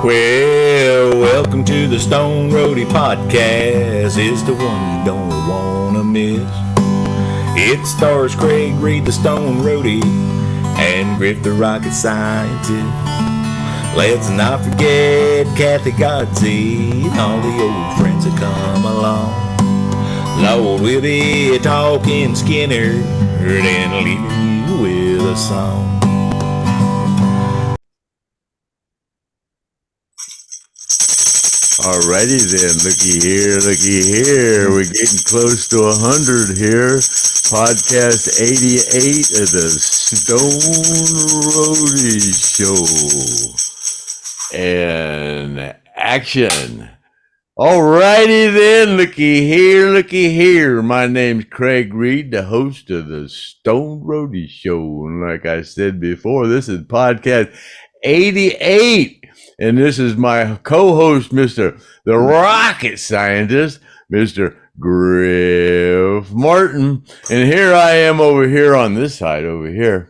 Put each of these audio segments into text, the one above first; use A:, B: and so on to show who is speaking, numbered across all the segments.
A: Well, welcome to the Stone Roadie podcast. It's the one you don't want to miss. It stars Craig Reed, the Stone Roadie, and Griff, the rocket scientist. Let's not forget Kathy Godsey and all the old friends that come along. Lord, we'll be talking Skynyrd and leaving you with a song.
B: Alrighty then, looky here. We're getting close to 100 here. Podcast 88 of the Stone Roadie Show. And action. Alrighty then, looky here. My name's Craig Reed, the host of the Stone Roadie Show. And like I said before, this is podcast 88. And this is my co-host, Mr. the Rocket Scientist, Mr. Griff Martin. And here I am over here on this side over here.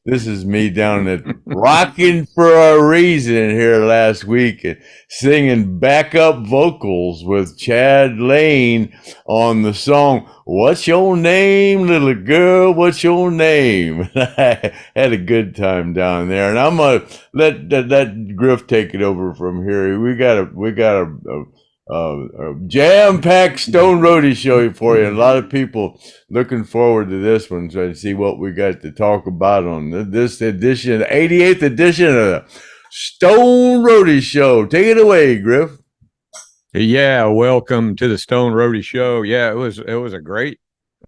B: This is me down at ROCKIN for a Reason here last week, and singing backup vocals with Chad Lane on the song, "What's Your Name, Little Girl, What's Your Name?" I had a good time down there, and I'm going to let Griff take it over from here. We got a jam-packed Stone Roadie show for you. A lot of people looking forward to this one, so to see what we got to talk about on this edition, 88th edition of the Stone Roadie Show. Take it away, Griff.
C: Yeah, welcome to the Stone Roadie Show. Yeah, it was a great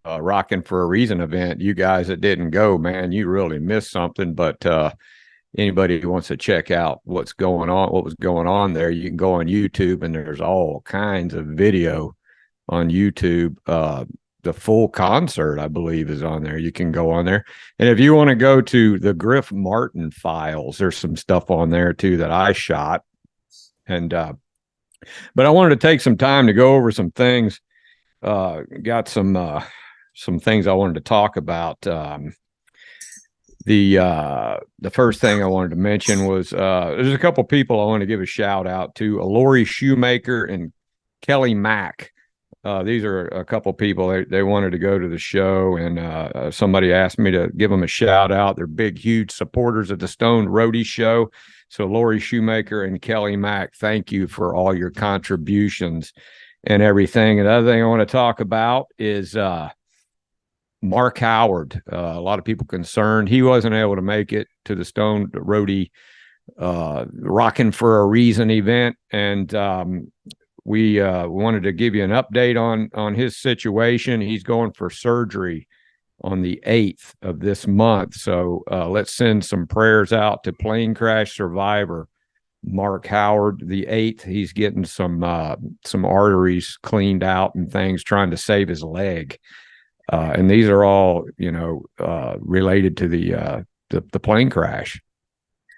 C: Rockin' for a Reason event. You guys that didn't go, man, you really missed something. But anybody who wants to check out what was going on there, you can go on YouTube, and there's all kinds of video on YouTube. The full concert, I believe, is on there. You can go on there. And if you want to go to the Griff Martin files, there's some stuff on there too that I shot. And but I wanted to take some time to go over some things. Got some things I wanted to talk about. The first thing I wanted to mention was there's a couple people I want to give a shout out to, Lori Shoemaker and Kelly Mack. These are a couple people, they wanted to go to the show, and somebody asked me to give them a shout out. They're big, huge supporters of the Stone Roadie Show. So Lori Shoemaker and Kelly Mack, thank you for all your contributions and everything. Another thing I want to talk about is Mark Howard. A lot of people concerned he wasn't able to make it to the Stone Roadie Rockin' for a Reason event, and we wanted to give you an update on his situation. He's going for surgery on the 8th of this month, so let's send some prayers out to plane crash survivor Mark Howard. The 8th, he's getting some arteries cleaned out and things, trying to save his leg. And these are all, related to the plane crash.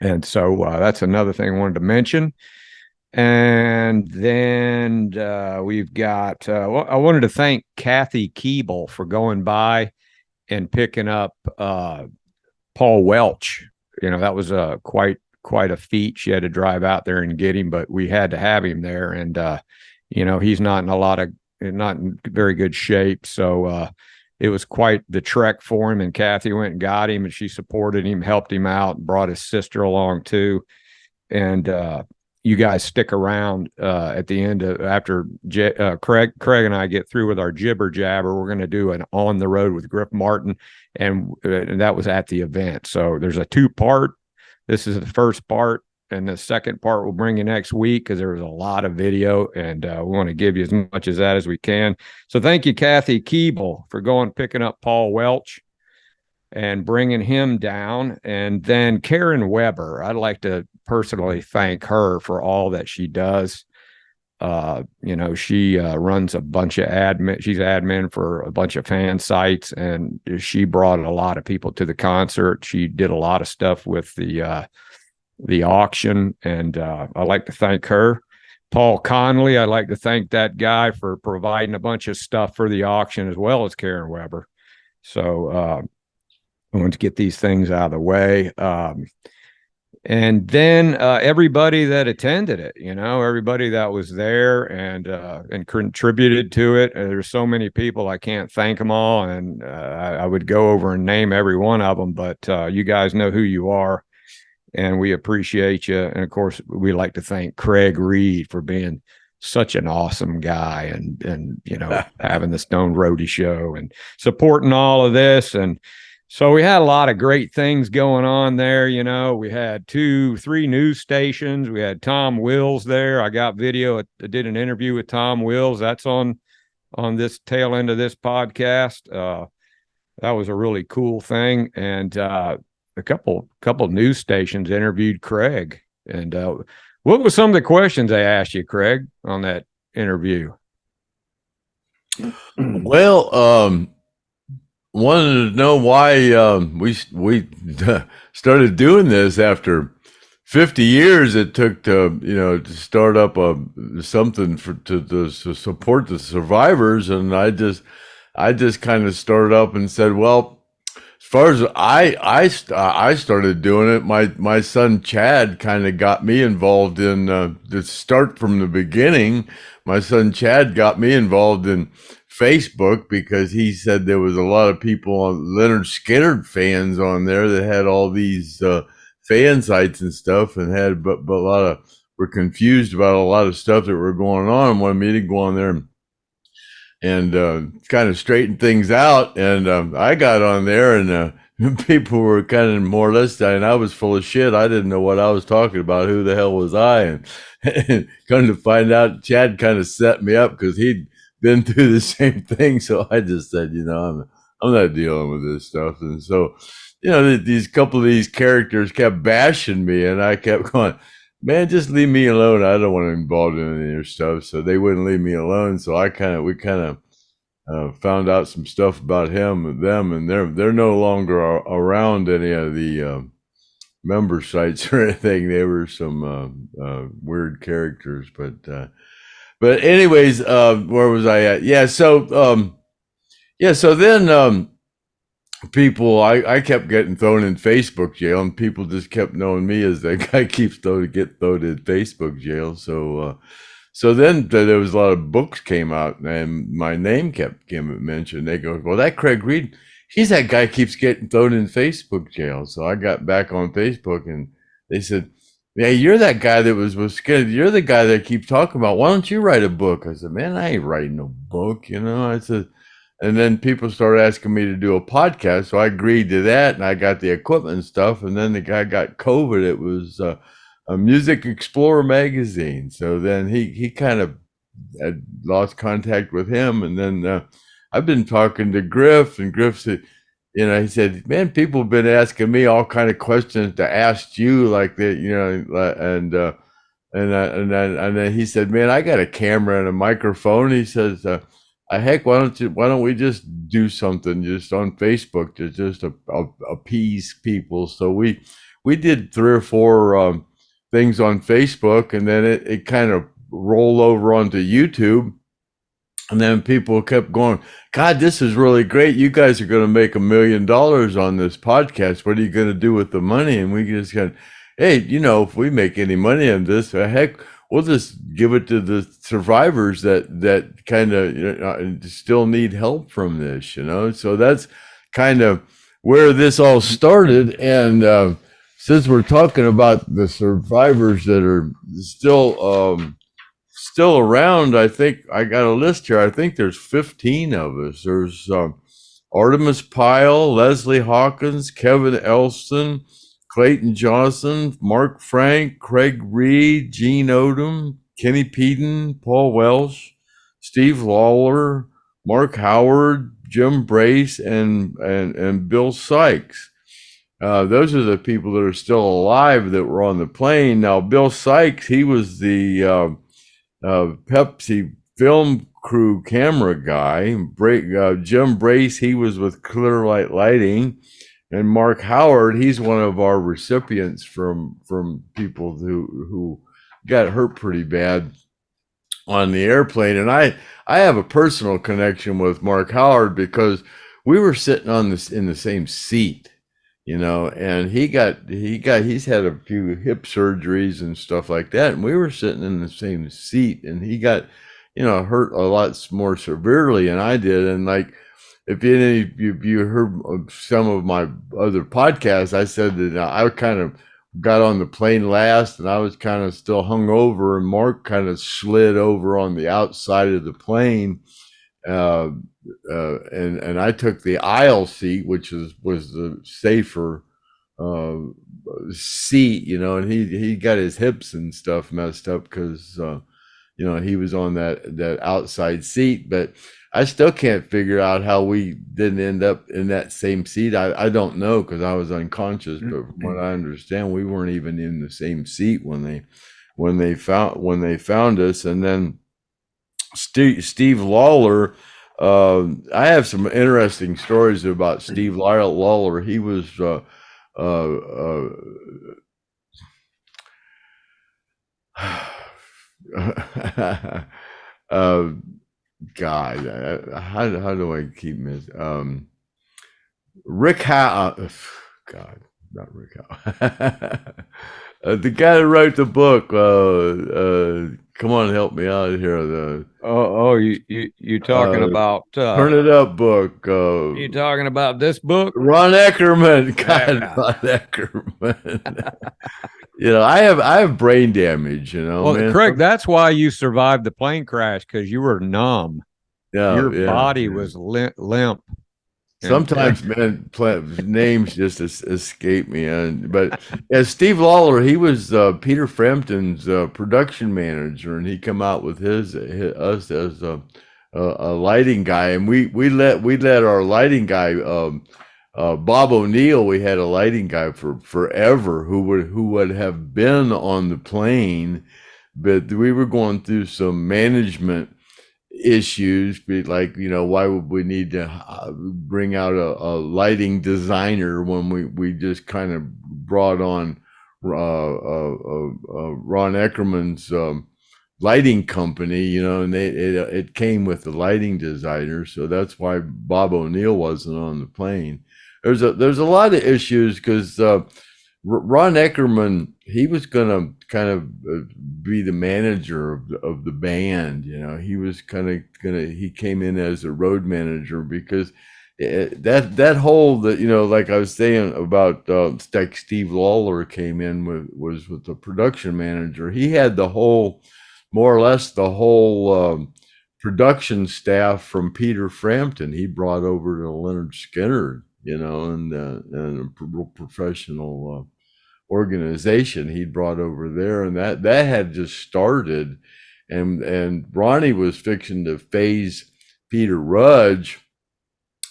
C: And so that's another thing I wanted to mention. And then we've got, I wanted to thank Kathy Keeble for going by and picking up Paul Welch. That was quite a feat. She had to drive out there and get him, but we had to have him there. And, he's not in very good shape. So, it was quite the trek for him, and Kathy went and got him, and she supported him, helped him out, brought his sister along too. And you guys stick around at the end after Craig and I get through with our jibber jabber. We're going to do an on the road with Griff Martin, and that was at the event. So there's a 2-part. This is the first part, and the second part we'll bring you next week because there was a lot of video, and we want to give you as much of that as we can. So thank you, Kathy Keeble, for picking up Paul Welch and bringing him down. And then Karen Weber, I'd like to personally thank her for all that she does. She runs a bunch of admin. She's admin for a bunch of fan sites, and she brought a lot of people to the concert. She did a lot of stuff with the auction, and I'd like to thank her. Paul Conley, I'd like to thank that guy for providing a bunch of stuff for the auction, as well as Karen Weber. So I want to get these things out of the way. And then everybody that attended it, everybody that was there and contributed to it. There's so many people, I can't thank them all, and I would go over and name every one of them, but you guys know who you are, and we appreciate you. And of course, we like to thank Craig Reed for being such an awesome guy and having the Stone Roadie show and supporting all of this. And so we had a lot of great things going on there. We had 3 news stations. We had Tom Wills there. I got video. I did an interview with Tom Wills. That's on this tail end of this podcast. That was a really cool thing. And a couple news stations interviewed Craig. And what were some of the questions they asked you, Craig, on that interview?
B: Well, wanted to know why we started doing this after 50 years it took to start up something to support the survivors. And I just kind of started up and said, well, as far as I started doing it, my son Chad kind of got me involved in to start from the beginning. My son Chad got me involved in Facebook because he said there was a lot of people on Lynyrd Skynyrd fans on there that had all these fan sites and stuff, and had but a lot of were confused about a lot of stuff that were going on, and wanted me to go on there and kind of straighten things out. And I got on there, and people were kind of more or less saying I was full of shit. I didn't know what I was talking about. Who the hell was I? And kind of find out, Chad kind of set me up because he'd been through the same thing. So I just said, I'm not dealing with this stuff. And so, these couple of these characters kept bashing me, and I kept going, man, just leave me alone. I don't want to be involved in any of your stuff. So they wouldn't leave me alone. So we kind of found out some stuff about them, and they're no longer around any of the member sites or anything. They were some weird characters, but anyways, where was I at? Yeah. So then people, I kept getting thrown in Facebook jail, and people just kept knowing me as that guy keeps thrown in Facebook jail. So then there was a lot of books came out, and my name kept getting mentioned. They go, well, that Craig Reed, he's that guy keeps getting thrown in Facebook jail. So I got back on Facebook, and they said, yeah, you're that guy that was scared. You're the guy that keep talking about, why don't you write a book? I said, man, I ain't writing no book, I said. And then people started asking me to do a podcast, so I agreed to that, and I got the equipment and stuff. And then the guy got COVID. It was a Music Explorer magazine. So then he kind of had lost contact with him. And then I've been talking to Griff, and Griff said, he said, man, people have been asking me all kind of questions to ask you like that, and then he said, man, I got a camera and a microphone. He says, heck, why don't we just do something just on Facebook to just appease people? So we did 3 or 4 things on Facebook, and then it kind of rolled over onto YouTube. And then people kept going, God, this is really great. You guys are going to make $1 million on this podcast. What are you going to do with the money? And we just got, hey, if we make any money on this, heck, we'll just give it to the survivors that kind of still need help from this, So that's kind of where this all started. And since we're talking about the survivors that are still around, I think I got a list here. I think there's 15 of us. There's Artemis Pyle, Leslie Hawkins, Kevin Elston, Clayton Johnson, Mark Frank, Craig Reed, Gene Odom, Kenny Peden, Paul Welch, Steve Lawler, Mark Howard, Jim Brace, and Bill Sykes. Those are the people that are still alive that were on the plane. Now, Bill Sykes, he was the Pepsi film crew camera guy. Jim Brace, he was with Clearlight Lighting. And Mark Howard, he's one of our recipients from people who got hurt pretty bad on the airplane. And I have a personal connection with Mark Howard because we were sitting in the same seat. and he's had a few hip surgeries and stuff like that, and we were sitting in the same seat, and he got, hurt a lot more severely than I did. And like, if you heard of some of my other podcasts, I said that I kind of got on the plane last, and I was kind of still hung over, and Mark kind of slid over on the outside of the plane, uh, and I took the aisle seat, which was the safer uh, seat, and he got his hips and stuff messed up because he was on that outside seat. But I still can't figure out how we didn't end up in that same seat. I don't know, because I was unconscious, but from what I understand, we weren't even in the same seat when they found us. And then Steve Lawler. I have some interesting stories about Steve Lawler. He was uh, uh, God, how do I keep Rick Howe? God, not Rick Howe. The guy that wrote the book. Come on, help me out here.
C: You talking about
B: Turn It Up book.
C: you talking about this book?
B: Ron Eckerman. God,
C: Yeah.
B: Ron Eckerman. I have brain damage.
C: Well,
B: man.
C: Craig, that's why you survived the plane crash, because you were numb. Your body was limp.
B: Sometimes, man, names just escape me. But Steve Lawler, he was Peter Frampton's production manager, and he come out with us as a lighting guy, and we let our lighting guy, Bob O'Neill. We had a lighting guy for forever who would have been on the plane, but we were going through some management issues, be like, why would we need to bring out a lighting designer when we just kind of brought on Ron Eckerman's lighting company, and it came with the lighting designer, so that's why Bob O'Neill wasn't on the plane. There's a lot of issues because Ron Eckerman, he was gonna kind of be the manager of the band. He was he came in as a road manager, because that whole, like I was saying about like Steve Lawler came in was with the production manager. He had more or less the whole production staff from Peter Frampton. He brought over to Lynyrd Skynyrd, and a real professional organization he'd brought over there, and that had just started, and Ronnie was fixing to phase Peter Rudge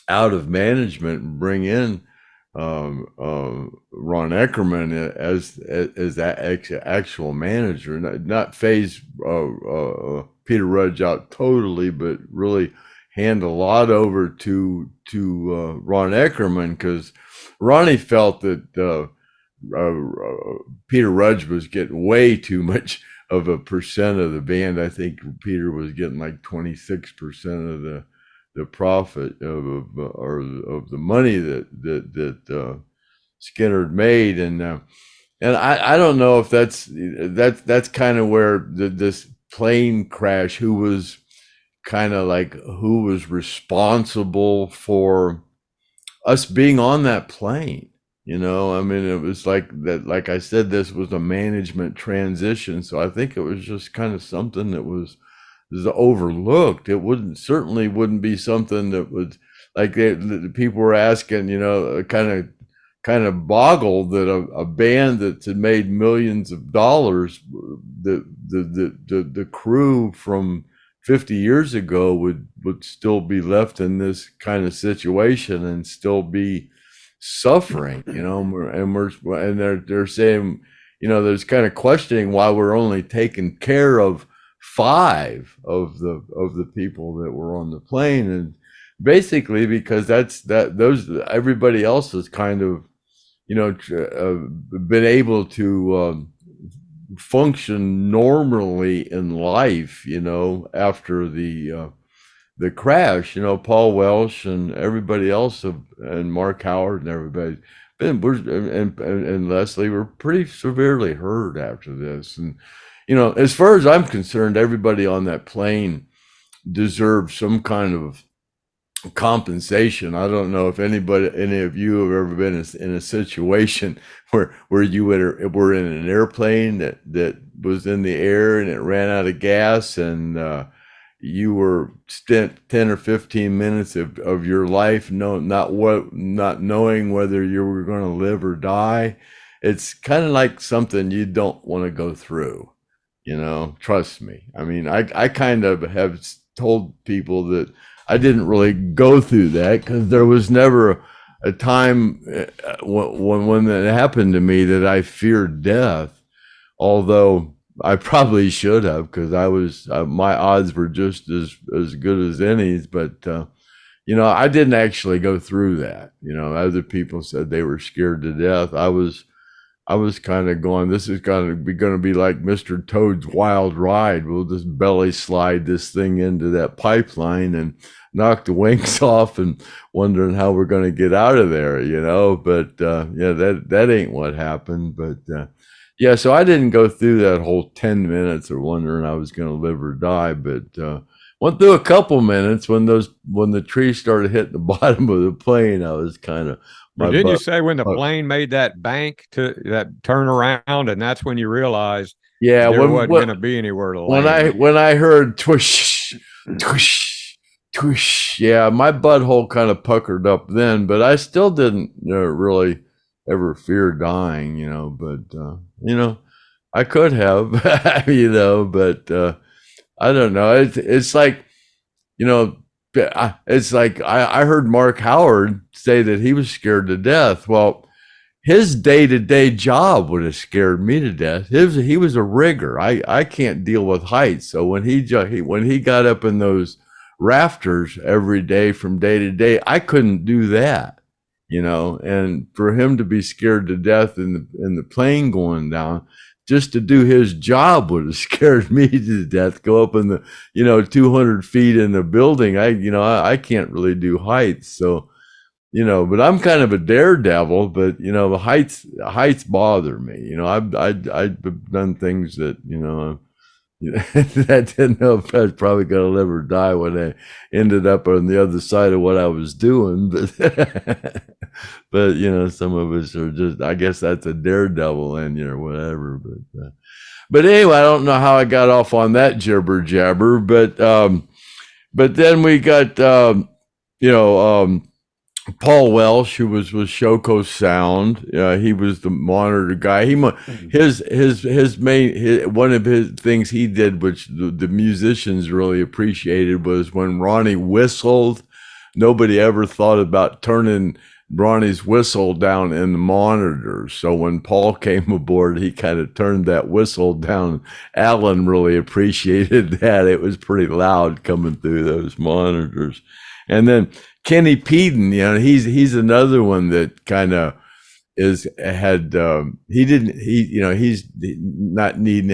B: out of management and bring in Ron Eckerman as that actual manager, not phase Peter Rudge out totally, but really hand a lot over to Ron Eckerman, because Ronnie felt that Peter Rudge was getting way too much of a percent of the band. I think Peter was getting like 26% of the profit of the money that Skynyrd made, and I don't know if that's kind of where this plane crash, who was responsible for us being on that plane. I mean, it was like that. Like I said, this was a management transition, so I think it was just kind of something that was overlooked. It certainly wouldn't be something that was like the people were asking, kind of boggled that a band that had made millions of dollars, the crew from 50 years ago would still be left in this kind of situation and still be suffering, and they're saying, there's kind of questioning why we're only taking care of 5 of the people that were on the plane, and basically because those everybody else has kind of been able to function normally in life, after the crash. Paul Welch and everybody else and Mark Howard and everybody and Leslie were pretty severely hurt after this. And, as far as I'm concerned, everybody on that plane deserves some kind of compensation. I don't know if any of you have ever been in a situation where you were in an airplane that was in the air and it ran out of gas, and you were spent 10 or 15 minutes of your life not knowing whether you were going to live or die. It's kind of like something you don't want to go through, trust me. I mean, I kind of have told people that I didn't really go through that because there was never a time when that happened to me that I feared death, although I probably should have, because my odds were just as good as any's. But I didn't actually go through that. Other people said they were scared to death. I was kind of going, this is going to be like Mr. Toad's Wild Ride. We'll just belly slide this thing into that pipeline and knock the wings off, and wondering how we're going to get out of there, But that ain't what happened. But so I didn't go through that whole 10 minutes of wondering I was going to live or die, but went through a couple minutes when the trees started hitting the bottom of the plane. I was kind of.
C: Didn't you say when the plane made that bank to that turn around, and that's when you realized there wasn't going to be anywhere to land?
B: When I heard twish, twish, twish, my butthole kind of puckered up then, but I still didn't really ever fear dying, but I could have, but I don't know. It's like, it's like I heard Mark Howard say that he was scared to death. Well, his day-to-day job would have scared me to death. He was a rigger. I can't deal with heights. So when he got up in those rafters every day from day to day, I couldn't do that, and for him to be scared to death in the plane going down, just to do his job would have scared me to death. Go up in the 200 feet in the building. I can't really do heights. So, but I'm kind of a daredevil, but the heights bother me. I've done things that, I didn't know if I was probably going to live or die when I ended up on the other side of what I was doing. But, but some of us are just, I guess that's a daredevil in you or whatever. But anyway, I don't know how I got off on that jibber jabber. But then we got, Paul Welch, who was with Shoko Sound. He was the monitor guy. His main one of his things he did, which the musicians really appreciated, was when Ronnie whistled. Nobody ever thought about turning Ronnie's whistle down in the monitors. So when Paul came aboard, he kind of turned that whistle down. Alan really appreciated that. It was pretty loud coming through those monitors. And then Kenny Peden, he's another one that kind of he's not needing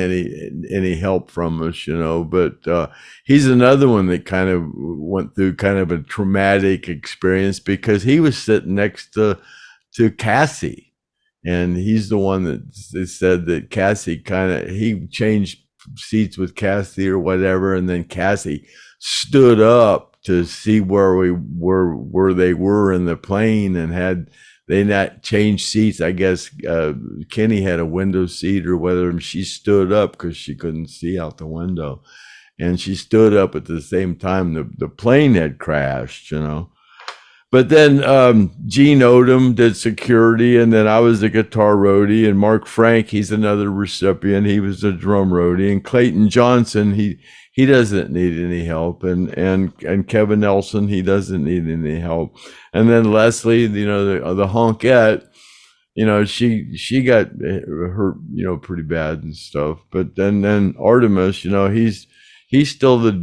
B: any help from us, but he's another one that kind of went through kind of a traumatic experience because he was sitting next to Cassie, and he's the one that said that Cassie he changed seats with Cassie or whatever, and then Cassie stood up to see where they were in the plane, and had they not changed seats, I guess Kenny had a window seat or whether she stood up because she couldn't see out the window, and she stood up at the same time the plane had crashed, But then Gene Odom did security, and then I was a guitar roadie, and Mark Frank, he's another recipient. He was a drum roadie, and Clayton Johnson, he doesn't need any help, and Kevin Nelson, he doesn't need any help. And then Leslie, the honkette, she got hurt, pretty bad and stuff. But then Artimus, he's still the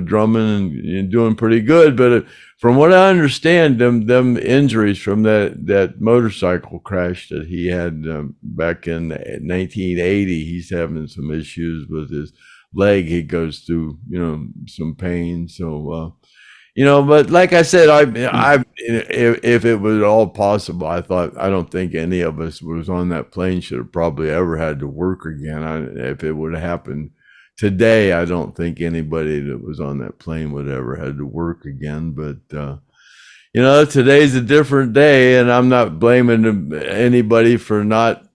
B: drumming and doing pretty good. But from what I understand, them injuries from that motorcycle crash that he had back in 1980, he's having some issues with his leg. He goes through some pain. So but like I said, if it was all possible, I don't think any of us was on that plane should have probably ever had to work again. If it would have happened today, I don't think anybody that was on that plane would ever had to work again. But today's a different day, and I'm not blaming anybody for not,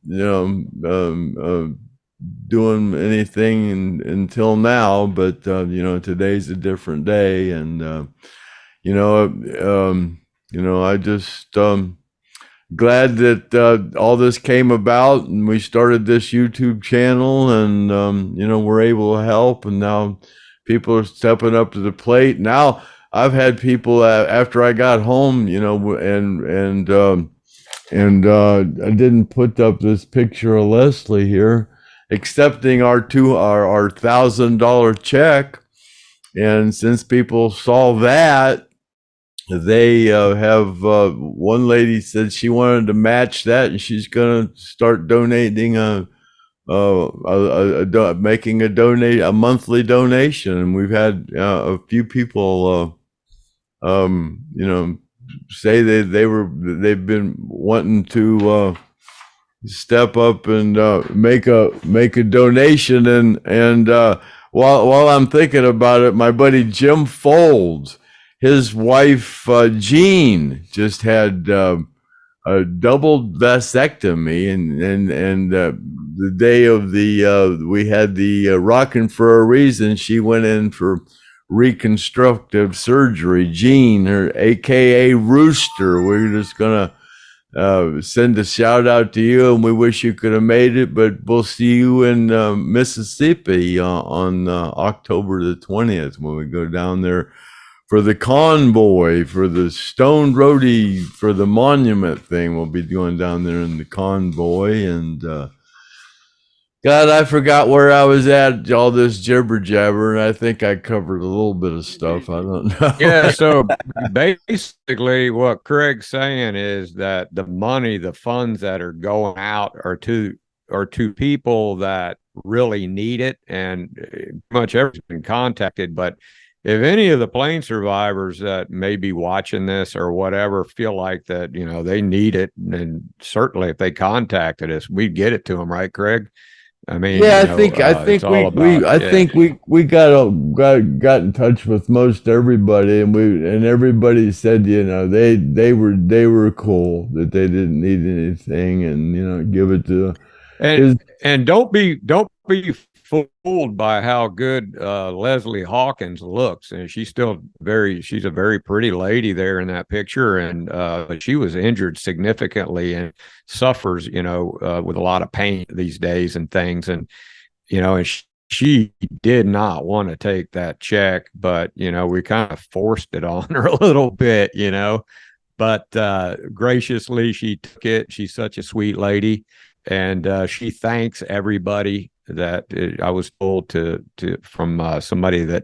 B: doing anything until now. But today's a different day, and I just glad that all this came about, and we started this YouTube channel, and we're able to help, and now people are stepping up to the plate. Now I've had people after I got home, and I didn't put up this picture of Leslie here, accepting our $1,000 check. And since people saw that, they have one lady said she wanted to match that, and she's going to start donating making a monthly donation. And we've had a few people say they've been wanting to step up and make a donation. And while I'm thinking about it, my buddy Jim Folds, his wife Jean, just had a double vasectomy, and the day of we had the ROCKIN for a reason. She went in for reconstructive surgery. Jean, her AKA Rooster, we're just gonna send a shout out to you, and we wish you could have made it, but we'll see you in Mississippi on October the 20th when we go down there for the convoy, for the Stoned Roadie, for the monument thing. We'll be going down there in the convoy. And God, I forgot where I was at, all this jibber jabber, and I think I covered a little bit of stuff. I don't know.
C: Yeah, so basically what Craig's saying is that the money, the funds that are going out are to people that really need it, and pretty much everyone's been contacted. But if any of the plane survivors that may be watching this or whatever feel like that, they need it, and certainly if they contacted us, we'd get it to them, right, Craig? I mean,
B: yeah, I think we got in touch with most everybody, and everybody said, they were cool, that they didn't need anything, and give it to
C: and don't be fooled by how good Leslie Hawkins looks. And she's a very pretty lady there in that picture, and she was injured significantly and suffers with a lot of pain these days and things, and and she did not want to take that check, but we kind of forced it on her a little bit, but graciously she took it. She's such a sweet lady, and she thanks everybody that I was told from somebody that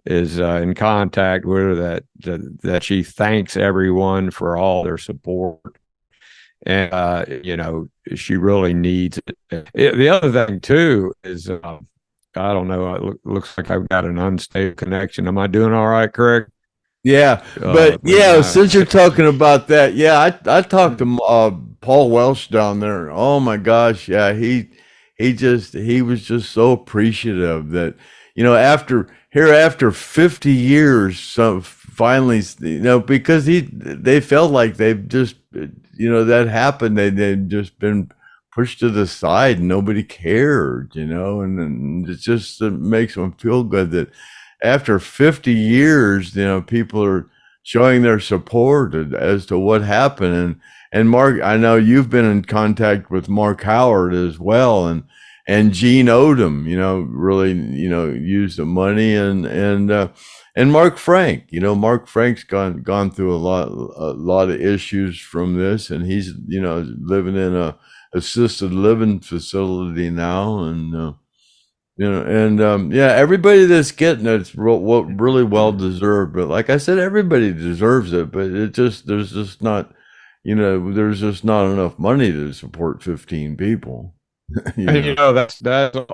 C: is in contact with her, that she thanks everyone for all their support, and she really needs it. The other thing too is I don't know, it looks like I've got an unstable connection. Am I doing all right, Craig?
B: Yeah, but since you're talking about that, I talked to Paul Welch down there. Oh my gosh, yeah, he was just so appreciative that after 50 years, so finally, because they felt like they've just that happened, they'd just been pushed to the side and nobody cared, and it just makes them feel good that after 50 years, people are showing their support as to what happened. And Mark, I know you've been in contact with Mark Howard as well, and Gene Odom, really, used the money, and Mark Frank, Mark Frank's gone through a lot of issues from this, and he's, living in a assisted living facility now, and everybody that's getting it's really well deserved. But like I said, everybody deserves it, but there's just not enough money to support 15 people. You
C: And,
B: know?
C: that's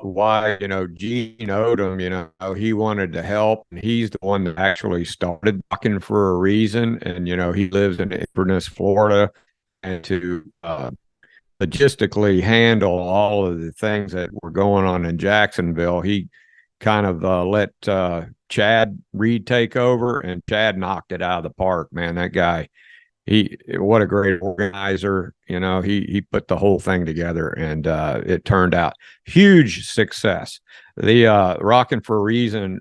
C: why, Gene Odom, he wanted to help, and he's the one that actually started Rockin' for a reason. And, he lives in Inverness, Florida, and to logistically handle all of the things that were going on in Jacksonville, he kind of let Chad Reed take over, and Chad knocked it out of the park, man. That guy, what a great organizer. He put the whole thing together, and it turned out huge success. The Rockin' for a Reason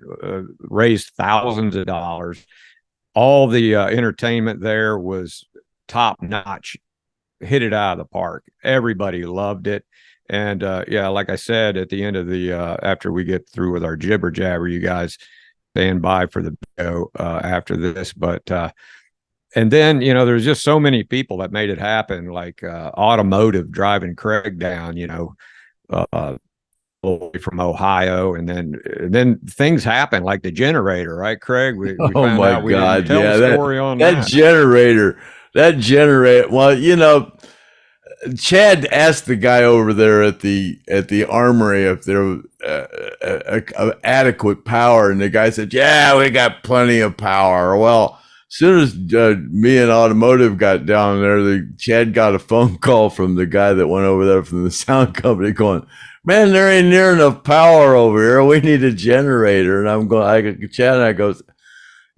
C: raised thousands of dollars. All the entertainment there was top notch, hit it out of the park. Everybody loved it. And yeah, like I said, at the end of the after we get through with our jibber jabber, you guys stand by for the video after this. But and then, there's just so many people that made it happen, like Automotive driving Craig down, uh, from Ohio. And then things happen, like the generator, right, Craig? We
B: Oh
C: found
B: my
C: out we
B: God.
C: didn't tell
B: Yeah.
C: the story on
B: That generator, well, Chad asked the guy over there at the armory if there was adequate power, and the guy said, "Yeah, we got plenty of power." Well, as soon as me and Automotive got down there, Chad got a phone call from the guy that went over there from the sound company, going, "Man, there ain't near enough power over here. We need a generator." And Chad and I goes,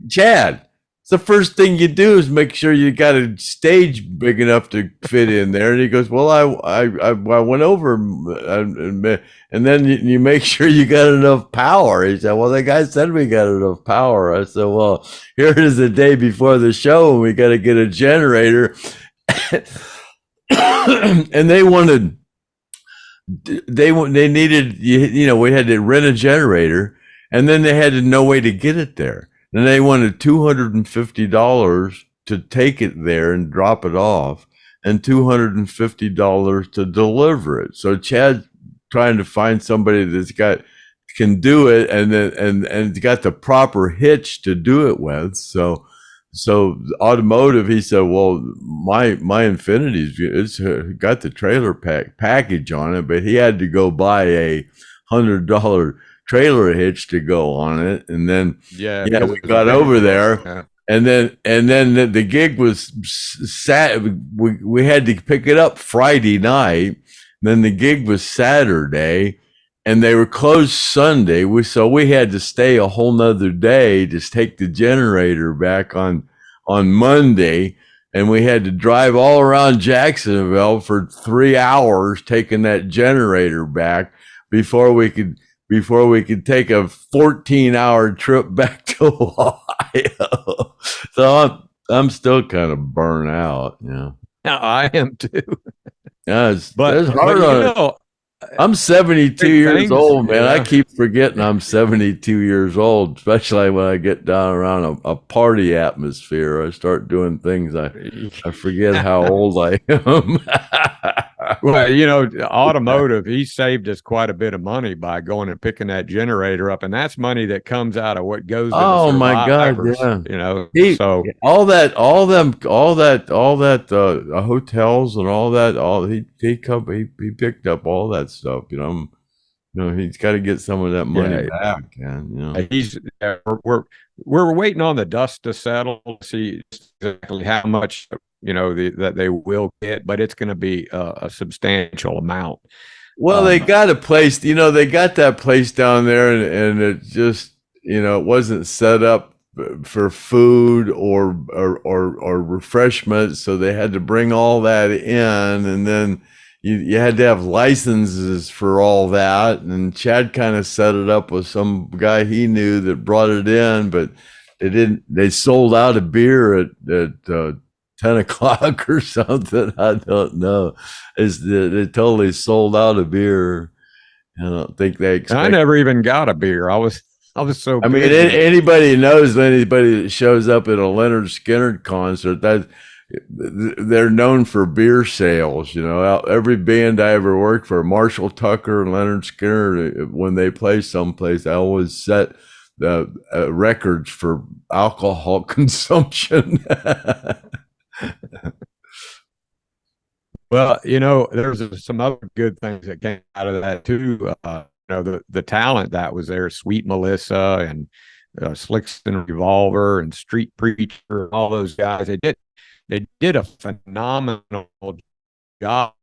B: "Chad, the first thing you do is make sure you got a stage big enough to fit in there." And he goes, "Well, I went over and then you make sure you got enough power." He said, "Well, the guy said we got enough power." I said, "Well, here it is the day before the show, and we got to get a generator." And they needed, we had to rent a generator, and then they had no way to get it there. And they wanted $250 to take it there and drop it off, and $250 to deliver it. So Chad's trying to find somebody can do it, and got the proper hitch to do it with. So Automotive, he said, "Well, my Infinity's it's got the trailer package on it, but he had to go buy a $100 trailer hitch to go on it." And then we got over there. Yeah. And then the gig was we had to pick it up Friday night. Then the gig was Saturday, and they were closed Sunday. So we had to stay a whole nother day to take the generator back on Monday. And we had to drive all around Jacksonville for 3 hours taking that generator back before we could take a 14-hour trip back to Ohio. So I'm still kind of burnt out.
C: I am too.
B: Yeah, it's hard on it. I'm 72 years old, man. Yeah. I keep forgetting I'm 72 years old, especially when I get down around a party atmosphere. I start doing things I forget how old I am.
C: Well, Automotive, he saved us quite a bit of money by going and picking that generator up, and that's money that comes out of what goes.
B: Oh my God! Yeah. So all that hotels and all that, he picked up all that stuff. He's got to get some of that money back, man.
C: We're waiting on the dust to settle to see exactly how much that they will get, but it's going to be a substantial amount.
B: Well, they got a place, they got that place down there, and it just, it wasn't set up for food or refreshments, so they had to bring all that in, and then you had to have licenses for all that, and Chad kind of set it up with some guy he knew that brought it in, but they sold out of beer at 10 o'clock or something. I don't know. They totally sold out of beer. I don't think they expect.
C: I never even got a beer. I was so.
B: I mean, anybody that shows up at a Lynyrd Skynyrd concert, that they're known for beer sales. Every band I ever worked for, Marshall Tucker and Lynyrd Skynyrd, when they play someplace, I always set the records for alcohol consumption.
C: Well, there's some other good things that came out of that too. The talent that was there, Sweet Melissa and Slickston Revolver and Street Preacher, all those guys. They did a phenomenal job.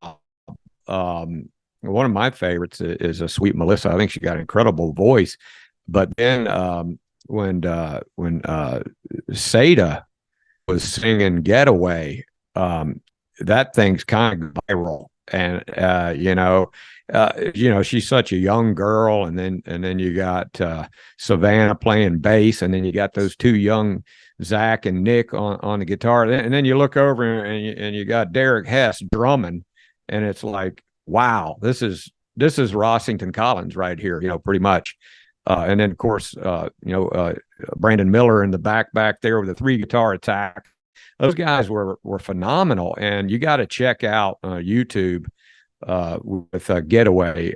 C: One of my favorites is a Sweet Melissa. I think she got an incredible voice. But then when Seda was singing Getaway, that thing's kind of viral. And she's such a young girl, and then you got Savannah playing bass, and then you got those two young Zach and Nick on the guitar, and then you look over and you got Derek Hess drumming, and it's like, wow, this is Rossington Collins right here, pretty much. And then of course, Brandon Miller in the back there with a 3-guitar attack. Those guys were phenomenal, and you got to check out YouTube with Getaway.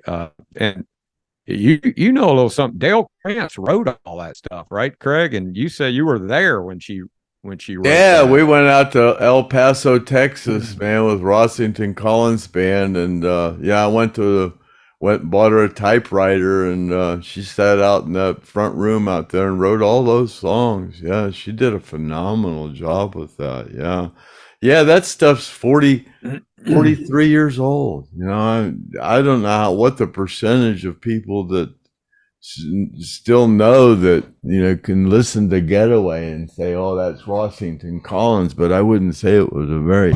C: And you know a little something. Dale Krantz wrote all that stuff, right, Craig? And you said you were there when she wrote
B: Yeah,
C: that.
B: we went out to El Paso, Texas, man, with Rossington Collins Band, and I went and bought her a typewriter, and she sat out in that front room out there and wrote all those songs. Yeah, she did a phenomenal job with that. Yeah, that stuff's 43 years old. I don't know what the percentage of people that still know that, can listen to Getaway and say, oh, that's Rossington Collins, but I wouldn't say it was a very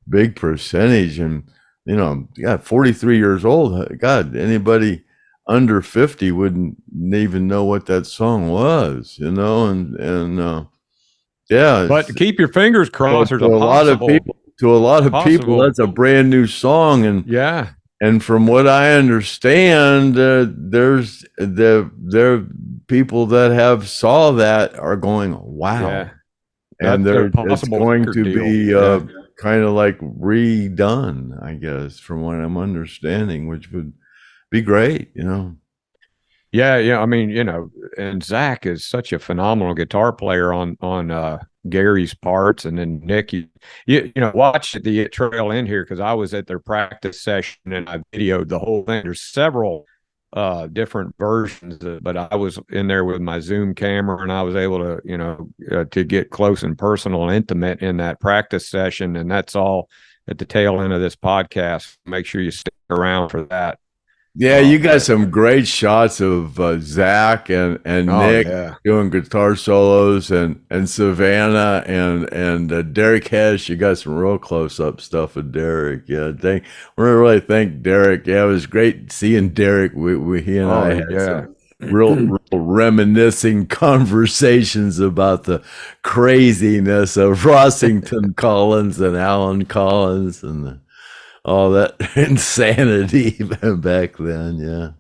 B: big percentage. And 43 years old. God, anybody under 50 wouldn't even know what that song was, and yeah.
C: But keep your fingers crossed.
B: To a lot of people, that's a brand new song, and
C: yeah.
B: And from what I understand, there's the people that saw that are going, wow,
C: Yeah.
B: and it's going to be kind of like redone, I guess, from what I'm understanding, which would be great,
C: Yeah. I mean, and Zach is such a phenomenal guitar player on Gary's parts, and then Nick, you watch the trail in here, because I was at their practice session and I videoed the whole thing. There's several different versions, but I was in there with my Zoom camera, and I was able to to get close and personal and intimate in that practice session, and that's all at the tail end of this podcast. Make sure you stick around for that.
B: Yeah, you got some great shots of Zach and Nick doing guitar solos, and Savannah and Derek Hess. You got some real close up stuff with Derek. Yeah, we really thank Derek. Yeah, it was great seeing Derek. He and I had some real reminiscing conversations about the craziness of Rossington Collins and Alan Collins and all that insanity back then. Yeah,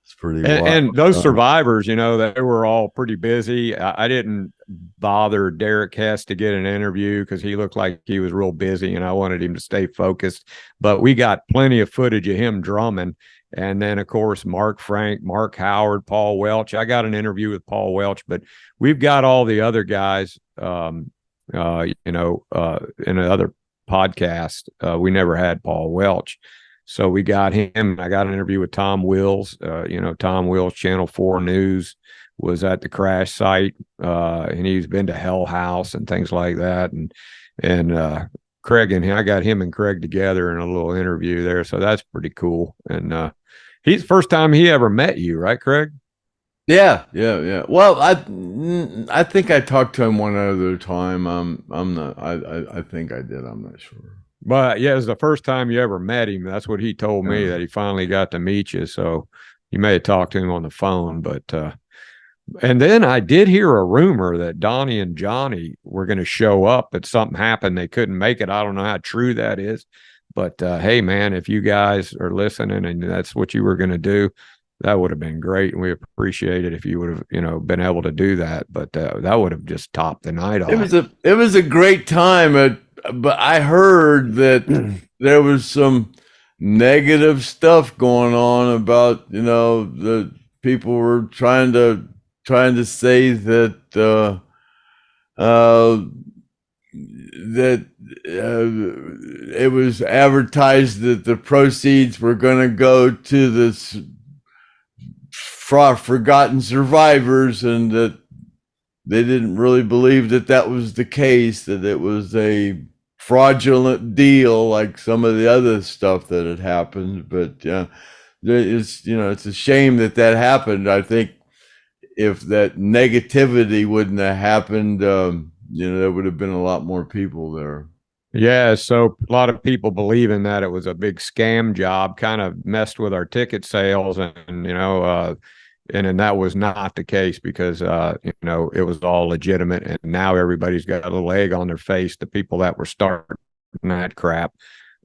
B: it's pretty wild.
C: And those survivors, they were all pretty busy. I didn't bother Derek Hess to get an interview because he looked like he was real busy, and I wanted him to stay focused. But we got plenty of footage of him drumming. And then, of course, Mark Frank, Mark Howard, Paul Welch. I got an interview with Paul Welch, but we've got all the other guys, in another podcast. We never had Paul Welch, so we got him. I got an interview with Tom Wills. Tom Wills, Channel 4 News, was at the crash site, and he's been to Hell House and things like that. And Craig and I got him and Craig together in a little interview there, so that's pretty cool. And he's the first time he ever met you, right, Craig?
B: Yeah. Well, I think I talked to him one other time. I'm not. I think I did. I'm not sure.
C: But yeah, it was the first time you ever met him. That's what he told me, that he finally got to meet you. So you may have talked to him on the phone, but and then I did hear a rumor that Donnie and Johnny were going to show up, but something happened. They couldn't make it. I don't know how true that is, but hey, man, if you guys are listening and that's what you were going to do, that would have been great, and we appreciate it if you would have, been able to do that. But that would have just topped the night off.
B: It was a great time, but I heard that there was some negative stuff going on about, the people were trying to say that that it was advertised that the proceeds were going to go to this forgotten survivors, and that they didn't really believe that that was the case, that it was a fraudulent deal like some of the other stuff that had happened. But it's, it's a shame that that happened. I think if that negativity wouldn't have happened, there would have been a lot more people there.
C: Yeah, so a lot of people believing that it was a big scam job kind of messed with our ticket sales, and and that was not the case, because it was all legitimate, and now everybody's got a little egg on their face, the people that were starting that crap.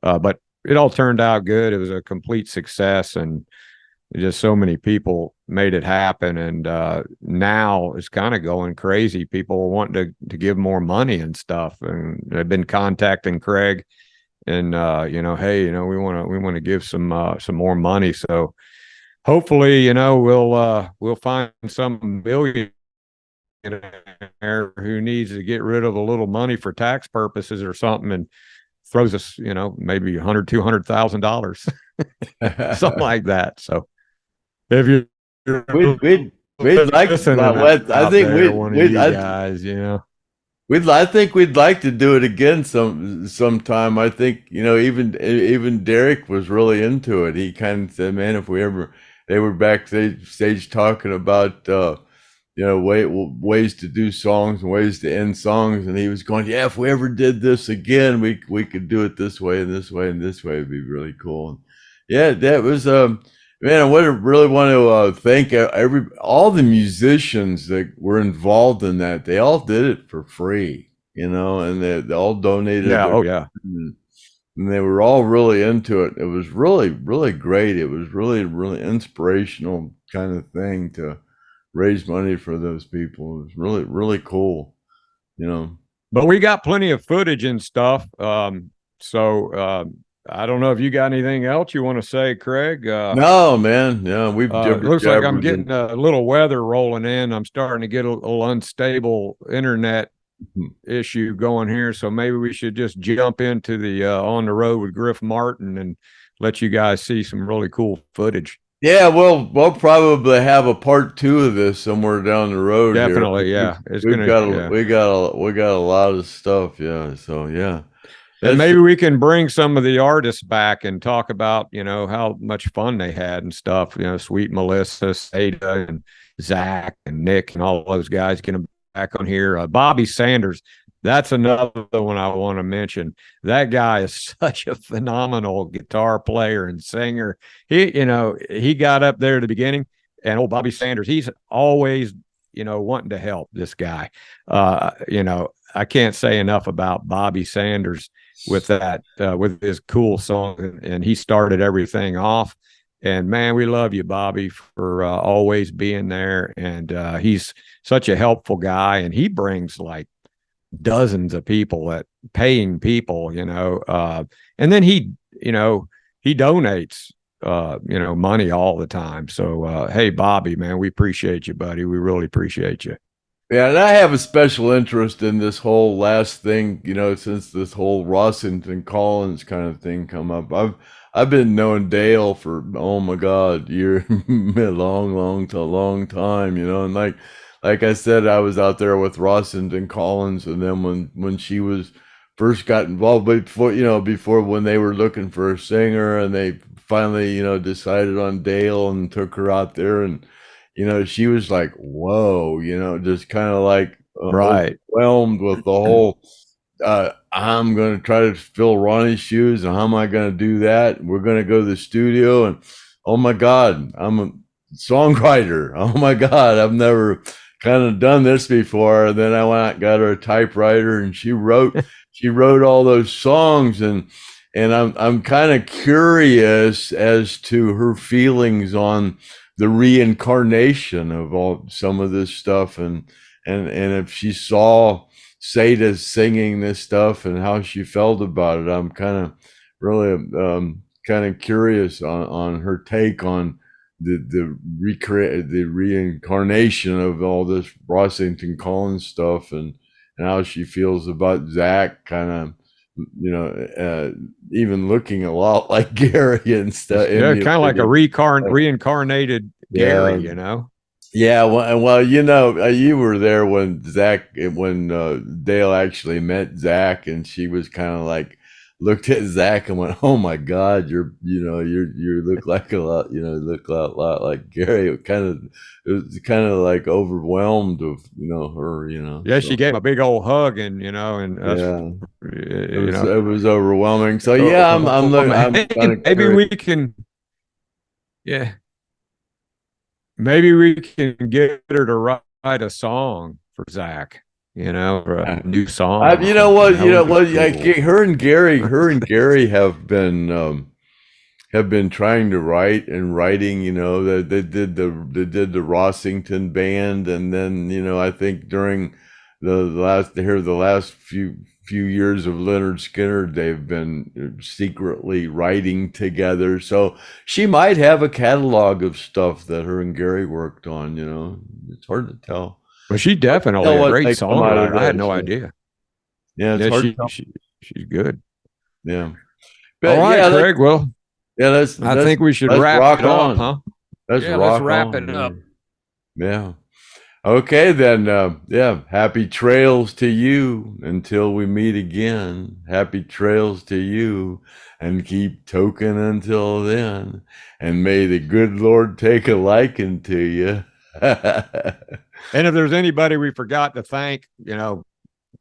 C: But it all turned out good. It was a complete success, and just so many people made it happen. And now it's kind of going crazy. People want to give more money and stuff, and they've been contacting Craig, and hey, we want to give some more money. So hopefully, we'll find some billionaire who needs to get rid of a little money for tax purposes or something, and throws us, maybe $200,000, something like that. So if you
B: we'd like to, I think I think we'd like to do it again sometime. I think, even Derek was really into it. He kind of said, man, if they were backstage talking about ways to do songs and ways to end songs, and he was going, yeah, if we ever did this again, we could do it this way and this way and this way. It'd be really cool. And yeah, that was man, I really want to thank all the musicians that were involved in that. They all did it for free, and they all donated.
C: Yeah,
B: and they were all really into it. It was really, really great. It was really, really inspirational kind of thing to raise money for those people. It was really, really cool,
C: But we got plenty of footage and stuff. So I don't know if you got anything else you want to say, Craig.
B: No, man. Yeah, we've
C: looks like I'm getting a little weather rolling in. I'm starting to get a little unstable internet issue going here, so maybe we should just jump into the On the Road with Griff Martin and let you guys see some really cool footage.
B: Yeah, we'll probably have a part 2 of this somewhere down the road.
C: Definitely,
B: here.
C: yeah.
B: We got a lot of stuff. Yeah, so yeah.
C: And maybe we can bring some of the artists back and talk about, how much fun they had and stuff. Sweet Melissa, Seda, and Zach, and Nick, and all those guys get them back on here. Bobby Sanders, that's another one I want to mention. That guy is such a phenomenal guitar player and singer. He got up there at the beginning, and old Bobby Sanders, he's always, wanting to help this guy. I can't say enough about Bobby Sanders with that, with his cool song, and he started everything off. And man, we love you, Bobby, for always being there. And he's such a helpful guy, and he brings like dozens of people, paying people, and then he donates, money all the time. So, hey, Bobby, man, we appreciate you, buddy. We really appreciate you.
B: Yeah, and I have a special interest in this whole last thing, since this whole Rossington Collins kind of thing come up. I've been knowing Dale for, oh my God, a long time, and like I said, I was out there with Rossington Collins, and then when she was first got involved, before when they were looking for a singer, and they finally, decided on Dale and took her out there, and she was like, whoa, just kind of like
C: right,
B: overwhelmed with the whole, I'm going to try to fill Ronnie's shoes, and how am I going to do that? We're going to go to the studio, and oh my God, I'm a songwriter. Oh my God, I've never kind of done this before. And then I went out and got her a typewriter, and she wrote all those songs, and I'm kind of curious as to her feelings on the reincarnation of some of this stuff, and if she saw Seda singing this stuff and how she felt about it. I'm kind of really kind of curious on her take on the reincarnation of all this Rossington Collins stuff, and and how she feels about Zach, kind of, even looking a lot like Gary and stuff.
C: Yeah, kind of like a reincarnated Gary,
B: Yeah, well, you were there when Dale actually met Zach, and she was kind of like looked at Zach and went, "Oh my God, you look like a lot like Gary." It was kind of like overwhelmed of her.
C: Yeah, so. She gave him a big old hug, and
B: it was overwhelming. So yeah,
C: maybe we can, maybe we can get her to write a song for Zach. For a new song.
B: Her and Gary have been trying to write and writing. They did the Rossington band, and then I think during the last few years of Lynyrd Skynyrd, they've been secretly writing together. So she might have a catalog of stuff that her and Gary worked on. It's hard to tell.
C: Well, she definitely a great songwriter. I had no idea.
B: Yeah,
C: she's good.
B: Yeah.
C: But all right, Craig. I think we should wrap it up, huh?
B: Let's
C: wrap it up.
B: Yeah. Okay, then. Happy trails to you until we meet again. Happy trails to you, and keep toking until then. And may the good Lord take a liking to you.
C: And if there's anybody we forgot to thank,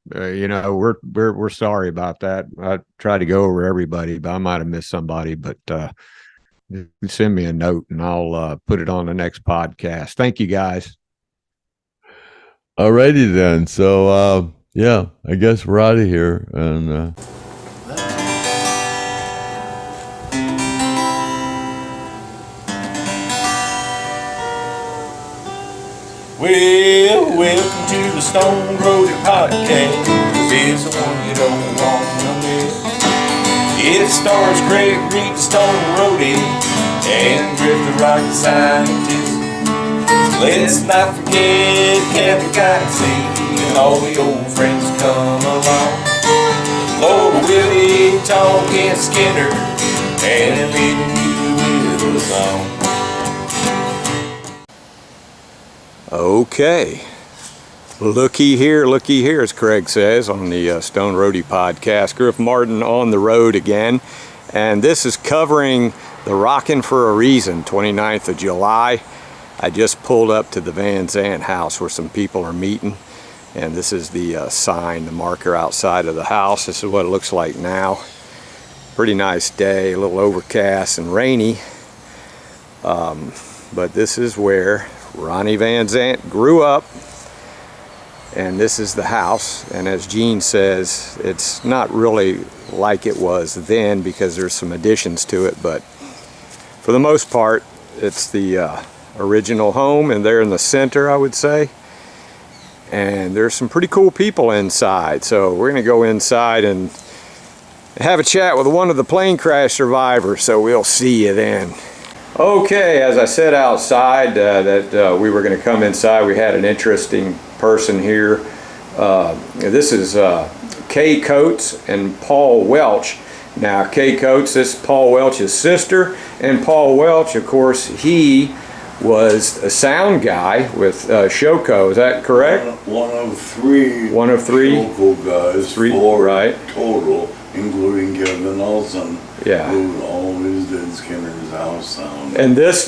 C: we're sorry about that. I tried to go over everybody, but I might have missed somebody. But send me a note, and I'll put it on the next podcast. Thank you, guys.
B: Alrighty then. So I guess we're out of here, and.
A: Well, welcome to the Stone Roadie podcast. This is the one you don't want to miss. It stars Craig Reed, the Stone Roadie, and Griff, the rocket scientist. Let's not forget Kathy Gottsy and all the old friends come along. Lord Willie, talking Skinner, and leaving you with a song.
C: Okay. Looky here, as Craig says on the Stone Roadie podcast. Griff Martin on the road again. And this is covering the ROCKIN for a Reason, 29th of July. I just pulled up to the Van Zant house where some people are meeting. And this is the sign, the marker outside of the house. This is what it looks like now. Pretty nice day, a little overcast and rainy. But this is where Ronnie Van Zant grew up, and this is the house. And as Gene says, it's not really like it was then because there's some additions to it, but for the most part it's the original home, and they're in the center, I would say. And there's some pretty cool people inside, so we're gonna go inside and have a chat with one of the plane crash survivors, so we'll see you then. Okay, as I said outside that we were going to come inside, we had an interesting person here. This is Kay Coates and Paul Welch. Now, Kay Coates, this is Paul Welch's sister, and Paul Welch, of course, he was a sound guy with Shoko. Is that correct?
D: One of three. Shoko guys. Four right. Total, including Kevin Olson.
C: Yeah.
D: Who always did Skinner's house sound.
C: And this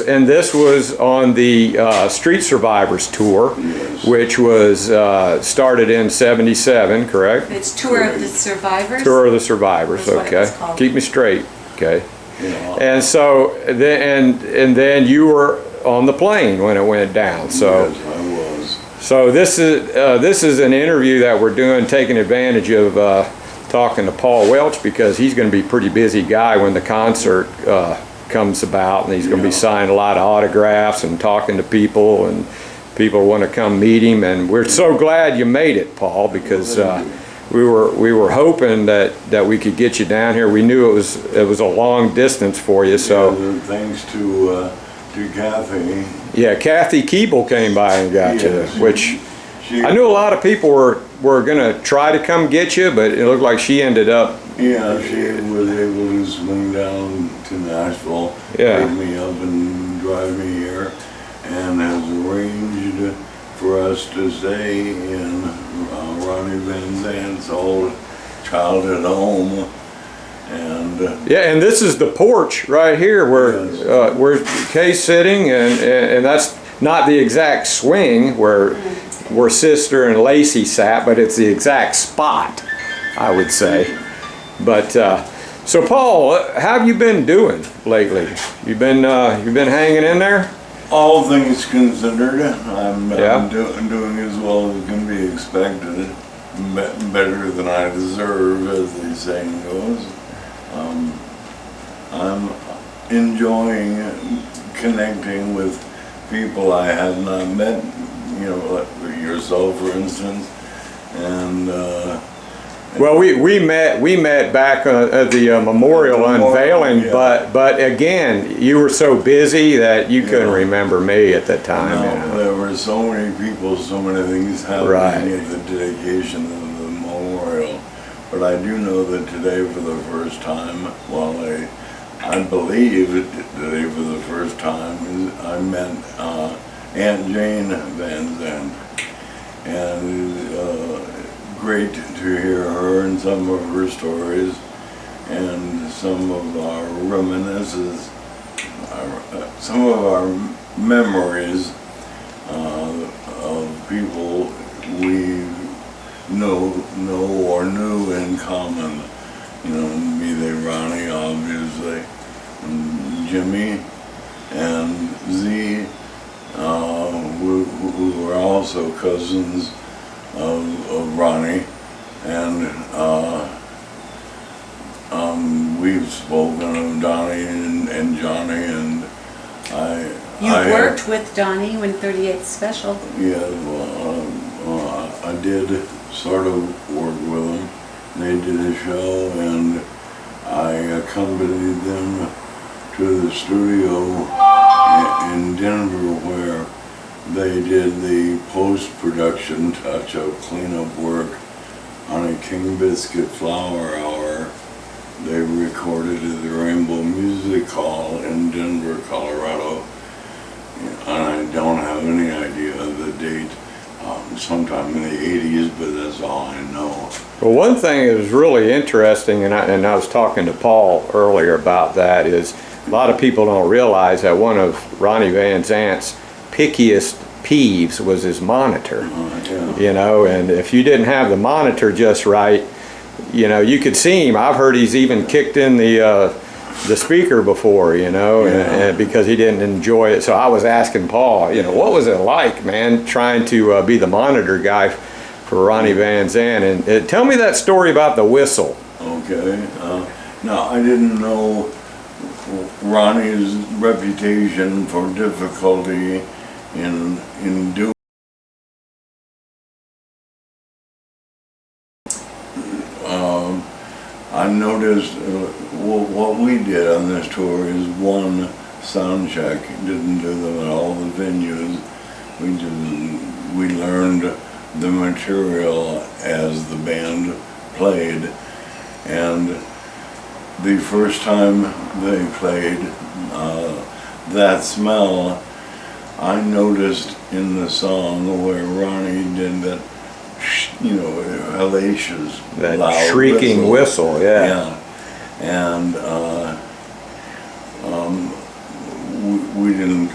C: was on the Street Survivors tour,
D: yes.
C: Which was started in '77, correct?
E: It's Tour of the Survivors.
C: Tour of the Survivors.
E: That's
C: Okay. Keep me straight. Okay.
D: Yeah.
C: And so then you were on the plane when it went down. So.
D: Yes, I was.
C: So this is an interview that we're doing, taking advantage of talking to Paul Welch, because he's going to be a pretty busy guy when the concert comes about, and he's going to be signing a lot of autographs and talking to people, and people want to come meet him. And we're so glad you made it, Paul, because we were hoping that we could get you down here. We knew it was a long distance for you, so
D: yeah, thanks to Kathy.
C: Yeah, Kathy Keeble came by and got
D: yes.
C: you, which I knew a lot of people were gonna try to come get you, but it looked like she ended up.
D: Yeah, she was able to swing down to Nashville,
C: Yeah.
D: pick me up and drive me here, and has arranged for us to stay in Ronnie Van Zant's old childhood home. And
C: Yeah, and this is the porch right here where Kay's sitting, and that's not the exact swing where Sister and Lacey sat, but it's the exact spot, I would say. But so Paul, how have you been doing lately? You've been hanging in there?
D: all things considered, I'm
C: Yeah.
D: doing as well as can be expected. Better than I deserve, as the saying goes. I'm enjoying connecting with people I have not met, you know, like yourself, for instance, and
C: Well, we met back at the memorial unveiling,
D: yeah.
C: but again, you were so busy that you couldn't remember me at the time.
D: no,
C: you know.
D: there were so many people, so many things happening
C: Right.
D: at the dedication of the memorial. But I do know that today, for the first time, well, I believe it today for the first time, I met Aunt Jane Van Zandt, and great to hear her and some of her stories and some of our reminiscences, some of our memories of people we know or knew in common. You know, be they Ronnie, obviously, and Jimmy, and Z, who were also cousins of Ronnie, and we've spoken of Donnie and Johnny, and
E: You worked with Donnie when 38th Special.
D: yeah, I did sort of work with them. They did a show, and I accompanied them to the studio in Denver, where they did the post-production touch-up cleanup work on a King Biscuit Flower Hour. They recorded at the Rainbow Music Hall in Denver, Colorado. And I don't have any idea of the date, sometime in the 80s, but that's all I know.
C: Well, one thing that was really interesting, and I was talking to Paul earlier about that, is a lot of people don't realize that one of Ronnie Van Zant's pickiest peeves was his monitor.
D: Yeah.
C: You know, and if you didn't have the monitor just right, you know, you could see him. I've heard he's even kicked in the speaker before, you know, and because he didn't enjoy it. So I was asking Paul, you know, what was it like, man, trying to be the monitor guy for Ronnie Van Zant? And tell me that story about the whistle.
D: Okay. Now, I didn't know Ronnie's reputation for difficulty in doing. I noticed what we did on this tour is one sound check. Didn't do them at all the venues. We learned the material as the band played, and the first time they played That Smell, I noticed in the song where Ronnie did that, you know, hellacious,
C: That
D: loud
C: shrieking whistle, yeah.
D: And we didn't,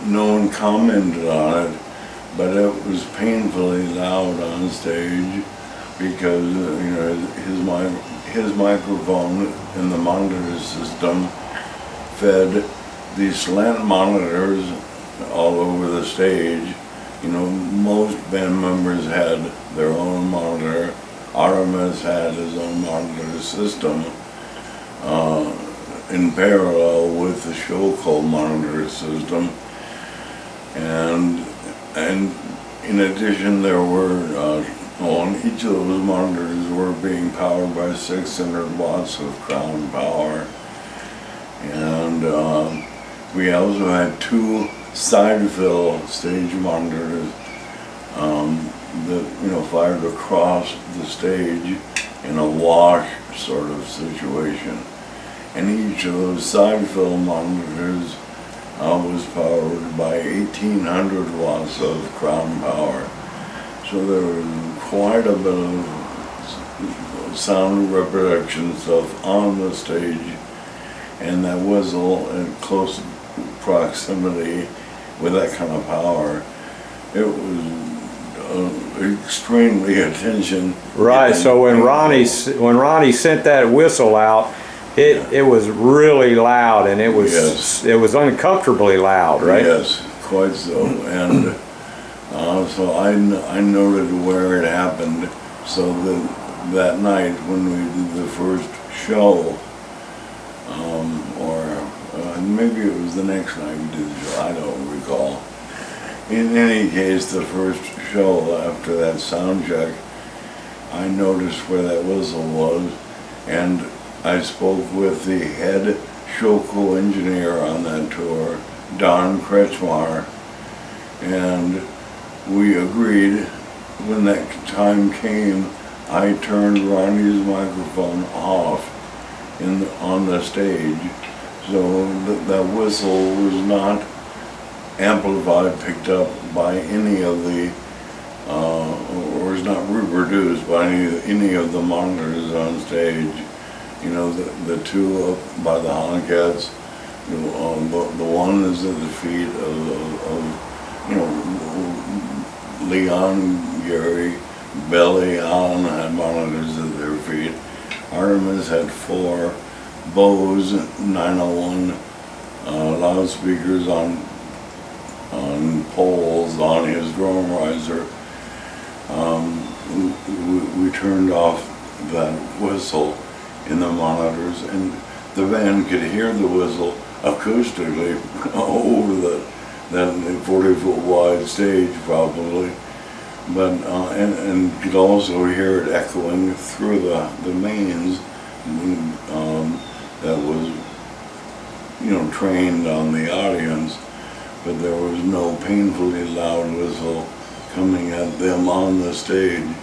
D: no one commented on it, but it was painfully loud on stage because, you know, his microphone in the monitor system fed these slant monitors all over the stage. You know, most band members had their own monitor. ARTIMUS had his own monitor system in parallel with the show called monitor system. And in addition, there were, on each of those monitors were being powered by 600 watts of crown power. And we also had two side fill stage monitors that fired across the stage in a wash sort of situation. And each of those side fill monitors was powered by 1800 watts of crown power. So there was quite a bit of sound reproduction stuff on the stage, and that whistle in close proximity with that kind of power, it was extremely attention.
C: Right. So when Ronnie sent that whistle out, it was really loud, and it was uncomfortably loud, right?
D: Yes, quite so. And so I noted where it happened. So that night when we did the first show, or maybe it was the next night we did the show, I don't recall. In any case, the first show after that sound check, I noticed where that whistle was, and I spoke with the head show co-engineer on that tour, Don Kretschmar, and we agreed when that time came, I turned Ronnie's microphone off on the stage, so that whistle was not amplified, picked up by any of the, or was not reproduced by any of the monitors on stage. The two up by the Honkats, the one is at the feet of Leon, Gary, Belly, Allen had monitors at their feet. Artemis had 4 Bose 901 loudspeakers on poles on his drum riser. We turned off that whistle in the monitors, and the band could hear the whistle acoustically over that 40-foot wide stage probably, but and could also hear it echoing through the mains that was trained on the audience, but there was no painfully loud whistle coming at them on the stage.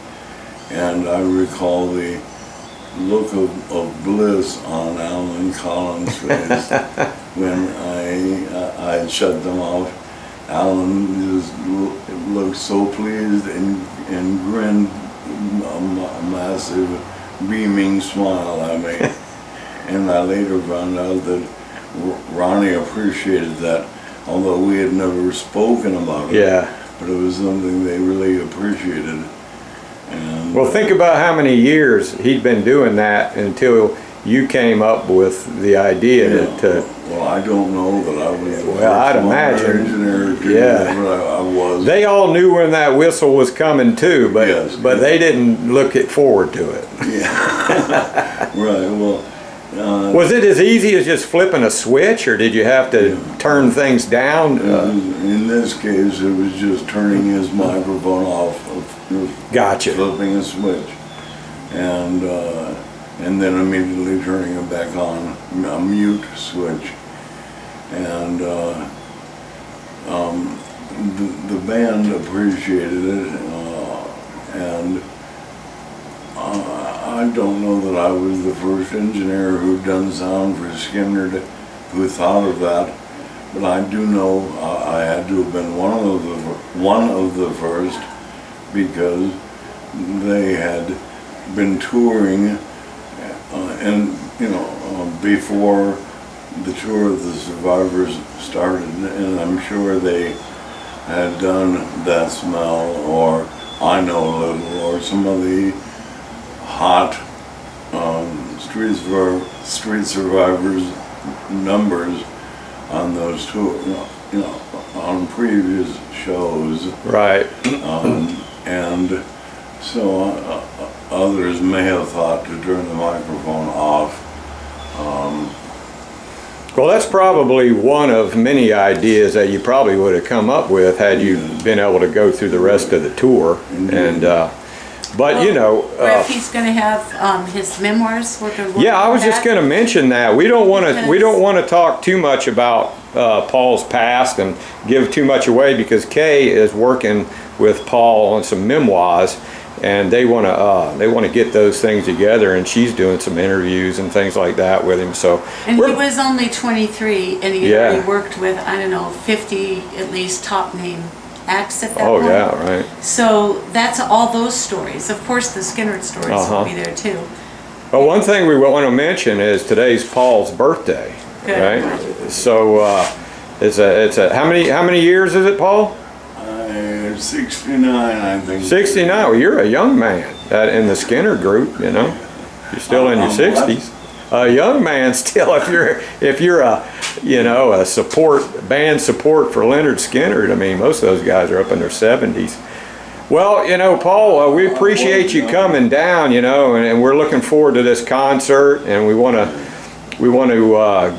D: And I recall the look of bliss on Alan Collins' face when I shut them off. Alan just looked so pleased and grinned a massive beaming smile at me. And I later found out that Ronnie appreciated that, although we had never spoken about it.
C: Yeah.
D: But it was something they really appreciated. And,
C: well, think about how many years he'd been doing that until you came up with the idea to.
D: Well, I don't know that I was.
C: Well, I'd imagine.
D: Engineer,
C: yeah,
D: I was.
C: They all knew when that whistle was coming too, but
D: yes,
C: they didn't look forward to it.
D: Yeah. Right. Well.
C: Was it as easy as just flipping a switch, or did you have to turn things down?
D: In this case, it was just turning his microphone off.
C: Gotcha.
D: Flipping a switch, and then immediately turning it back on, a mute switch, and the band appreciated it, and. I don't know that I was the first engineer who'd done sound for Skynyrd who thought of that, but I do know I had to have been one of the first, because they had been touring before the tour of the Survivors started, and I'm sure they had done That Smell or I Know a Little or some of the hot Street Survivors numbers on those tours, on previous shows.
C: Right.
D: And so others may have thought to turn the microphone off.
C: Well, that's probably one of many ideas that you probably would have come up with had you been able to go through the rest of the tour.
D: Indeed.
C: And But you know,
E: Griff, he's going to have his memoirs.
C: yeah, I was just going to mention that we don't want to talk too much about Paul's past and give too much away, because Kay is working with Paul on some memoirs, and they want to get those things together, and she's doing some interviews and things like that with him. So
E: and he was only 23, and he already worked with, I don't know, 50 at least top name acts at that point. Oh
C: yeah, right.
E: So that's all those stories. Of course, the Skynyrd stories will be there too.
C: Well, one thing we want to mention is today's Paul's birthday, right? So it's a how many years is it, Paul?
D: 69, I think. 69.
C: Well, you're a young man in the Skynyrd group. You know, you're still in your 60s. A young man still. If you're a band support for Lynyrd Skynyrd, I mean, most of those guys are up in their 70s. Well, you know, Paul, we appreciate you coming down. You know, and we're looking forward to this concert, and we want to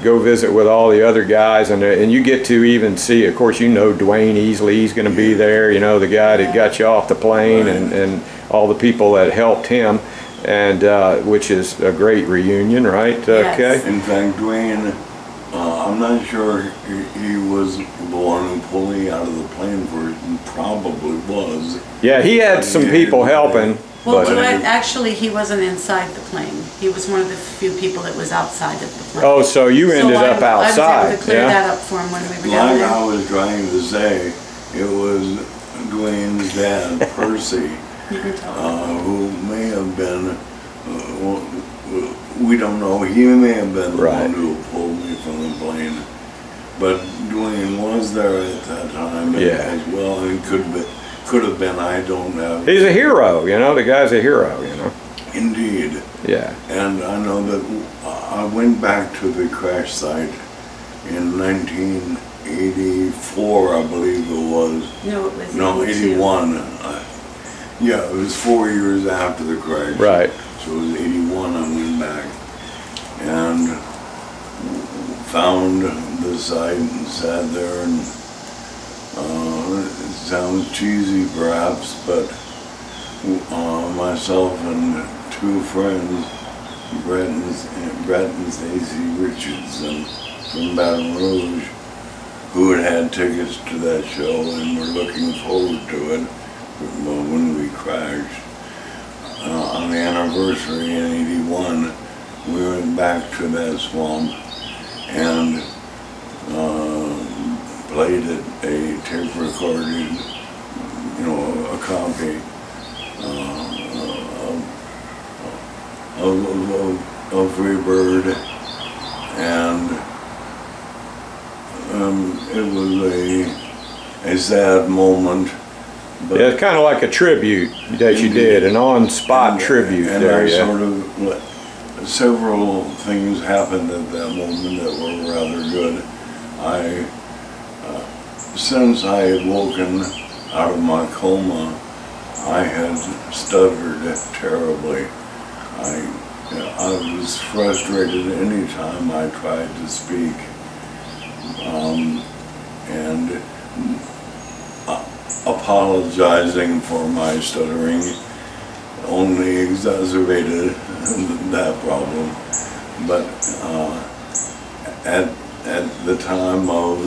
C: go visit with all the other guys, and you get to even see, of course, you know, Dwayne Easley, he's going to be there, you know, the guy that got you off the plane, and all the people that helped him, and which is a great reunion, right, Kay?
D: In fact, Dwayne, I'm not sure he was the one who pulled me out of the plane first, and probably was.
C: Yeah, he had some people helping.
E: Well, actually, he wasn't inside the plane. He was one of the few people that was outside of the plane.
C: Oh, so you ended up outside.
E: I was able to clear that up for him when we were down
D: Like
E: there.
D: I was trying to say, it was Dwayne's dad, Percy, who may have been, we don't know, he may have been the one who pulled me from the plane. But Dwayne was there at that time as well, and could have been, I don't know.
C: He's a hero, you know, the guy's a hero, you know.
D: Indeed.
C: Yeah.
D: And I know that I went back to the crash site in 1984, I believe it was.
E: No, it was
D: 81. Yeah, it was 4 years after the crash.
C: Right.
D: So it was 81 I went back and found the site and sat there, and it sounds cheesy perhaps, but myself and two friends, Brett and Stacy Richardson from Baton Rouge, who had tickets to that show and were looking forward to it when we crashed. On the anniversary in 81, we went back to that swamp and played it, a tape recorded, you know, a copy of Free Bird, and it was a sad moment. But
C: yeah, it's kind of like a tribute that you did, an on-spot tribute
D: and
C: there.
D: Sort of, several things happened at that moment that were rather good. Since I had woken out of my coma, I had stuttered terribly. I was frustrated any time I tried to speak, and apologizing for my stuttering only exacerbated that problem. But at the time of,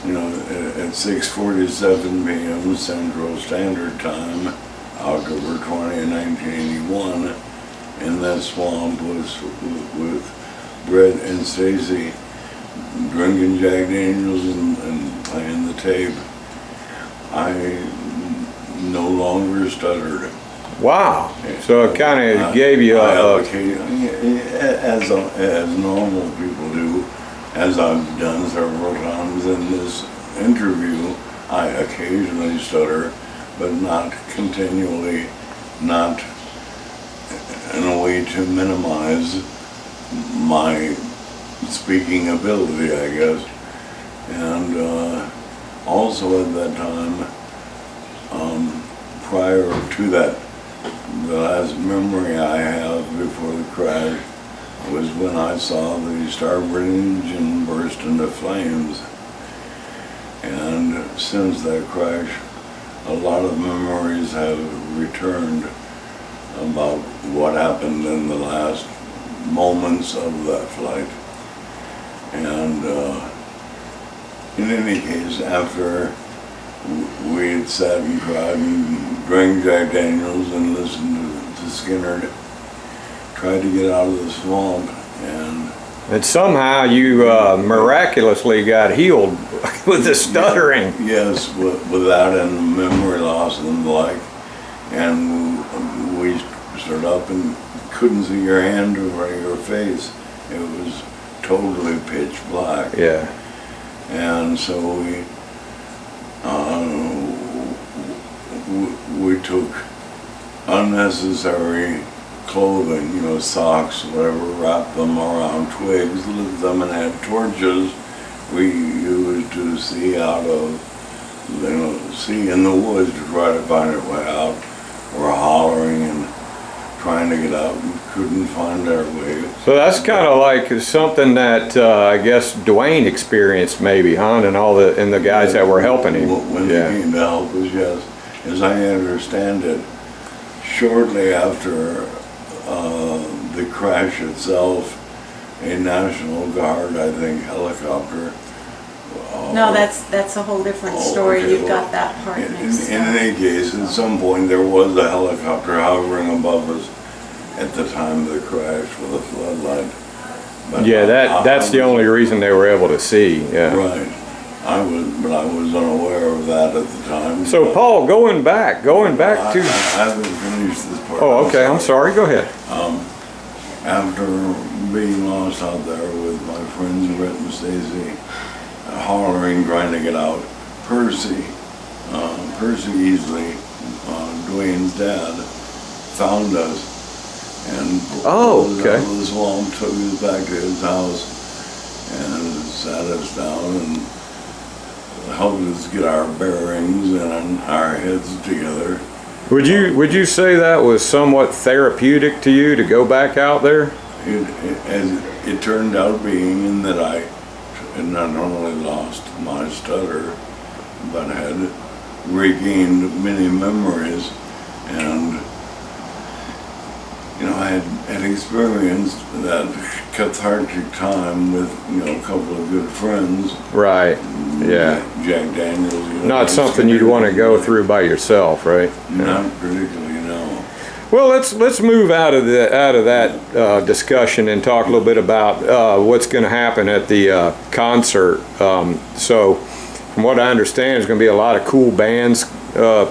D: you know, at 6:47 p.m. Central Standard Time, October 20, 1981, in that swamp with Brett and Stacy drinking Jack Daniels and playing the tape, I no longer stuttered.
C: Wow. So it kind of gave you
D: as normal people do, as I've done several times in this interview, I occasionally stutter, but not continually, not in a way to minimize my speaking ability, I guess. And also at that time, prior to that, the last memory I have before the crash was when I saw the starboard engine burst into flames. And since that crash, a lot of memories have returned. about what happened in the last moments of that flight. And in any case, after we had sat and cried and drank Jack Daniels and listened to Skynyrd, tried to get out of the swamp,
C: and somehow you miraculously got healed with the stuttering.
D: Yes, with that and memory loss and the like. And we stood up and couldn't see your hand over your face. It was totally pitch black.
C: Yeah.
D: And so we took unnecessary clothing, you know, socks, whatever, wrapped them around twigs, lit them, and had torches we used to see out of, you know, see in the woods to try to find our way out. We're hollering and trying to get out and couldn't find our way.
C: So that's kind of like something that I guess Dwayne experienced, maybe, huh? And the guys that were helping him.
D: When they came to help us, yes. As I understand it, shortly after the crash itself, a National Guard, I think, helicopter.
E: No, that's a whole different story.
D: Okay,
E: You've got that part mixed
D: in
E: up.
D: any case, at some point there was a helicopter hovering above us at the time of the crash with a floodlight. But
C: Yeah, that's the only reason they were able to see. Yeah.
D: Right. I was unaware of that at the time.
C: So Paul, going back to.
D: I haven't finished this part.
C: Oh, okay. I'm sorry. Go ahead.
D: After being lost out there with my friends Brett and Stacy, hollering, trying to get out, Percy Easley, Dwayne's dad, found us and pulled us out of the swamp, took us back to his house and sat us down and helped us get our bearings and our heads together.
C: Would you say that was somewhat therapeutic to you to go back out there?
D: It turned out being in that I had not only lost my stutter, but had regained many memories, and you know, I had experienced that cathartic time with, you know, a couple of good friends.
C: Right. Yeah.
D: Jack Daniels. You know,
C: Not something you'd want to go through by yourself, right?
D: Not particularly, no.
C: Well, let's move out of that discussion and talk a little bit about what's going to happen at the concert. So, from what I understand, there's going to be a lot of cool bands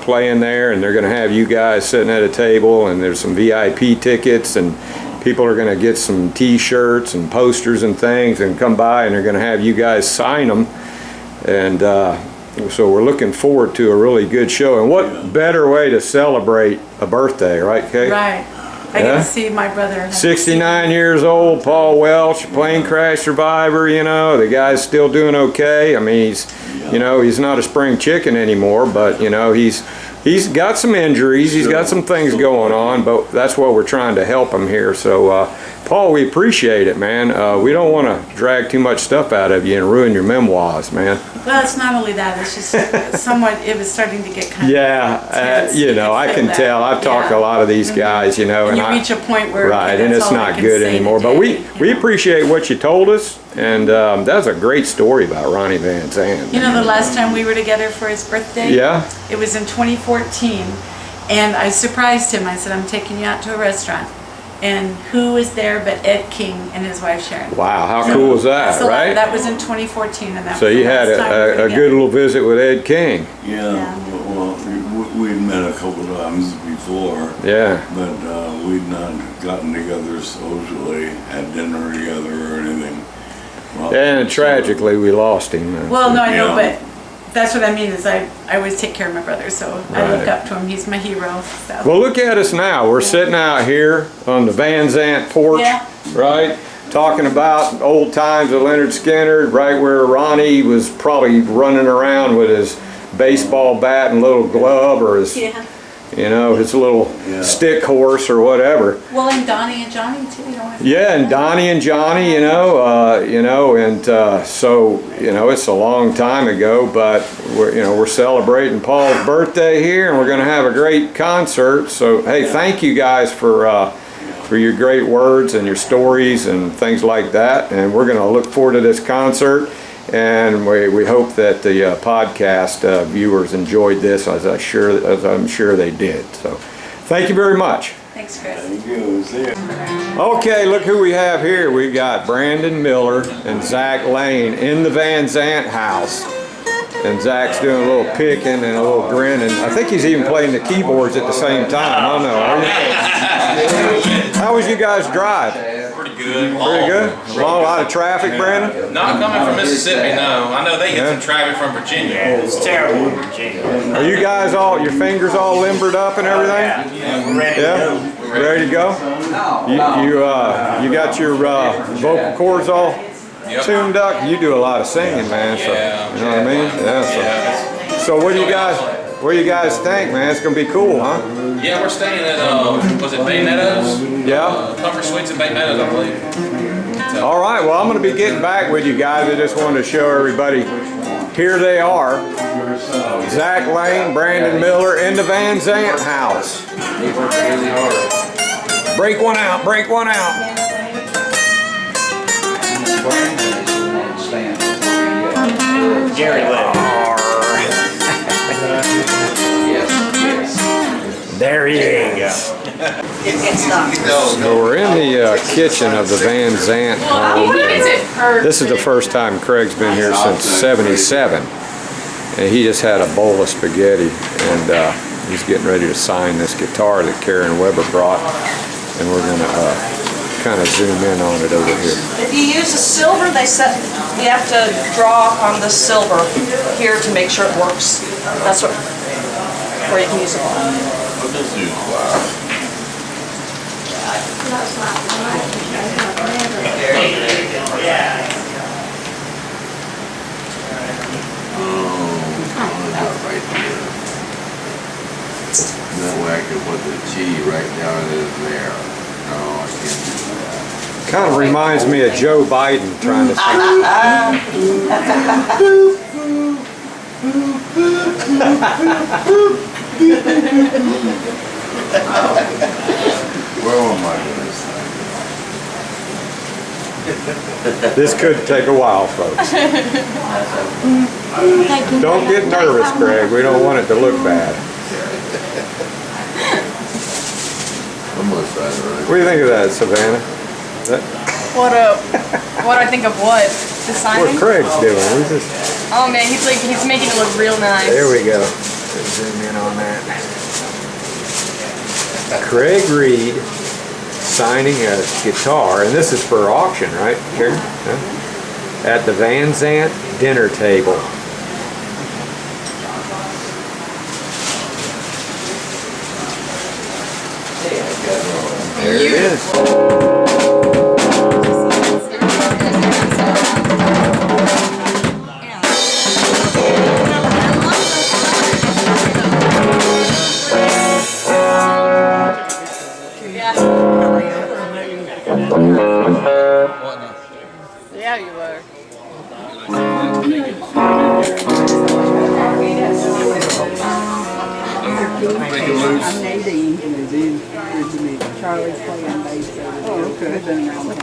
C: playing there, and they're going to have you guys sitting at a table, and there's some VIP tickets, and people are going to get some T-shirts and posters and things, and come by, and they're going to have you guys sign them, and so we're looking forward to a really good show. And what better way to celebrate a birthday, right, Kate?
E: Right. I get to see my brother.
C: 69 years old, Paul Welch, plane crash survivor, you know, the guy's still doing okay. I mean, he's not a spring chicken anymore, but, you know, he's got some injuries, he's got some things going on, but that's what we're trying to help him here. So, Paul, we appreciate it, man. We don't want to drag too much stuff out of you and ruin your memoirs, man.
E: Well, it's not only that, it's just somewhat, it was starting to get kind of tense.
C: You know, I can tell. I've talked to a lot of these guys, you know.
E: And you reach a point where
C: right, and it's not good anymore. But we appreciate what you told us, and that's a great story about Ronnie Van Zant.
E: You know, the last time we were together for his birthday?
C: Yeah.
E: It was in 2014, and I surprised him. I said, I'm taking you out to a restaurant. And who was there but Ed King and his wife Sharon.
C: Wow, how cool was that,
E: so
C: right?
E: That was in 2014, and that
C: so
E: was
C: you had a good little visit with Ed King.
D: Yeah. Well, we'd met a couple times before.
C: Yeah.
D: But we'd not gotten together socially, had dinner together or anything. Well,
C: and tragically, we lost him.
E: Well, no, I know, but that's what I mean is I always take care of my brother, so I look up to him. He's my hero. So.
C: Well, look at us now. We're sitting out here on the Van Zant porch, right? Talking about old times of Lynyrd Skynyrd, right where Ronnie was probably running around with his baseball bat and little glove, or his, you know, his little stick horse or whatever.
E: Well, and Donnie and Johnny too. You know,
C: and Donnie and Johnny, you know, so it's a long time ago, but we're celebrating Paul's birthday here, and we're going to have a great concert. So hey, thank you guys for your great words and your stories and things like that. And we're going to look forward to this concert, and we hope that the podcast viewers enjoyed this as I'm sure they did. So thank you very much.
E: Thanks, Chris.
D: Thank you. See ya.
C: Okay, look who we have here. We've got Brandon Miller and Zach Lane in the Van Zant house. And Zach's doing a little picking and a little grinning. I think he's even playing the keyboards at the same time. I don't know. Are you? How was you guys' drive?
F: Pretty good.
C: Pretty good? A lot of traffic, Brandon?
F: Not coming from Mississippi, no. I know they hit some traffic from Virginia.
G: It's terrible in Virginia.
C: Are you guys your fingers all limbered up and everything?
G: Yeah, we're ready to go.
C: Ready to go? You got your vocal cords all tuned up? You do a lot of singing, man. So, you know what I mean? Yeah. So what do you guys think, man? It's gonna be cool, huh?
F: Yeah, we're staying at was it Bay Meadows?
C: Yeah.
F: Comfort Suites in Bay Meadows, I believe. So,
C: All right. Well, I'm gonna be getting back with you guys. I just wanted to show everybody. Here they are. Zach Lane, Brandon Miller in the Van Zant house. Break one out. Break one out.
G: Jerry Lynn. There he is.
C: So we're in the kitchen of the Van Zant home. This is the first time Craig's been here since '77, and he just had a bowl of spaghetti, and he's getting ready to sign this guitar that Karen Weber brought, and we're going to kind of zoom in on it over here.
H: If you use a silver, you have to draw on the silver here to make sure it works. That's where you can use it on.
B: That way I can put the G right down in there. No, I can't do that.
C: Kind of reminds me of Joe Biden trying to sing.
B: Where am I going to
C: This could take a while, folks. Don't get nervous, Craig. We don't want it to look bad.
B: Almost right, right?
C: What do you think of that, Savannah?
I: What do I think of what? The signing?
C: What Craig's doing? He's just...
I: Oh man, he's making it look real nice.
C: There we go. Let's zoom in on that. Craig Reed signing a guitar, and this is for auction, right, Karen? Huh? At the Van Zant dinner table. There it is.
I: Yeah, you were.
J: I'm Nadine. Charlie's playing bass. Oh, okay. We've been around the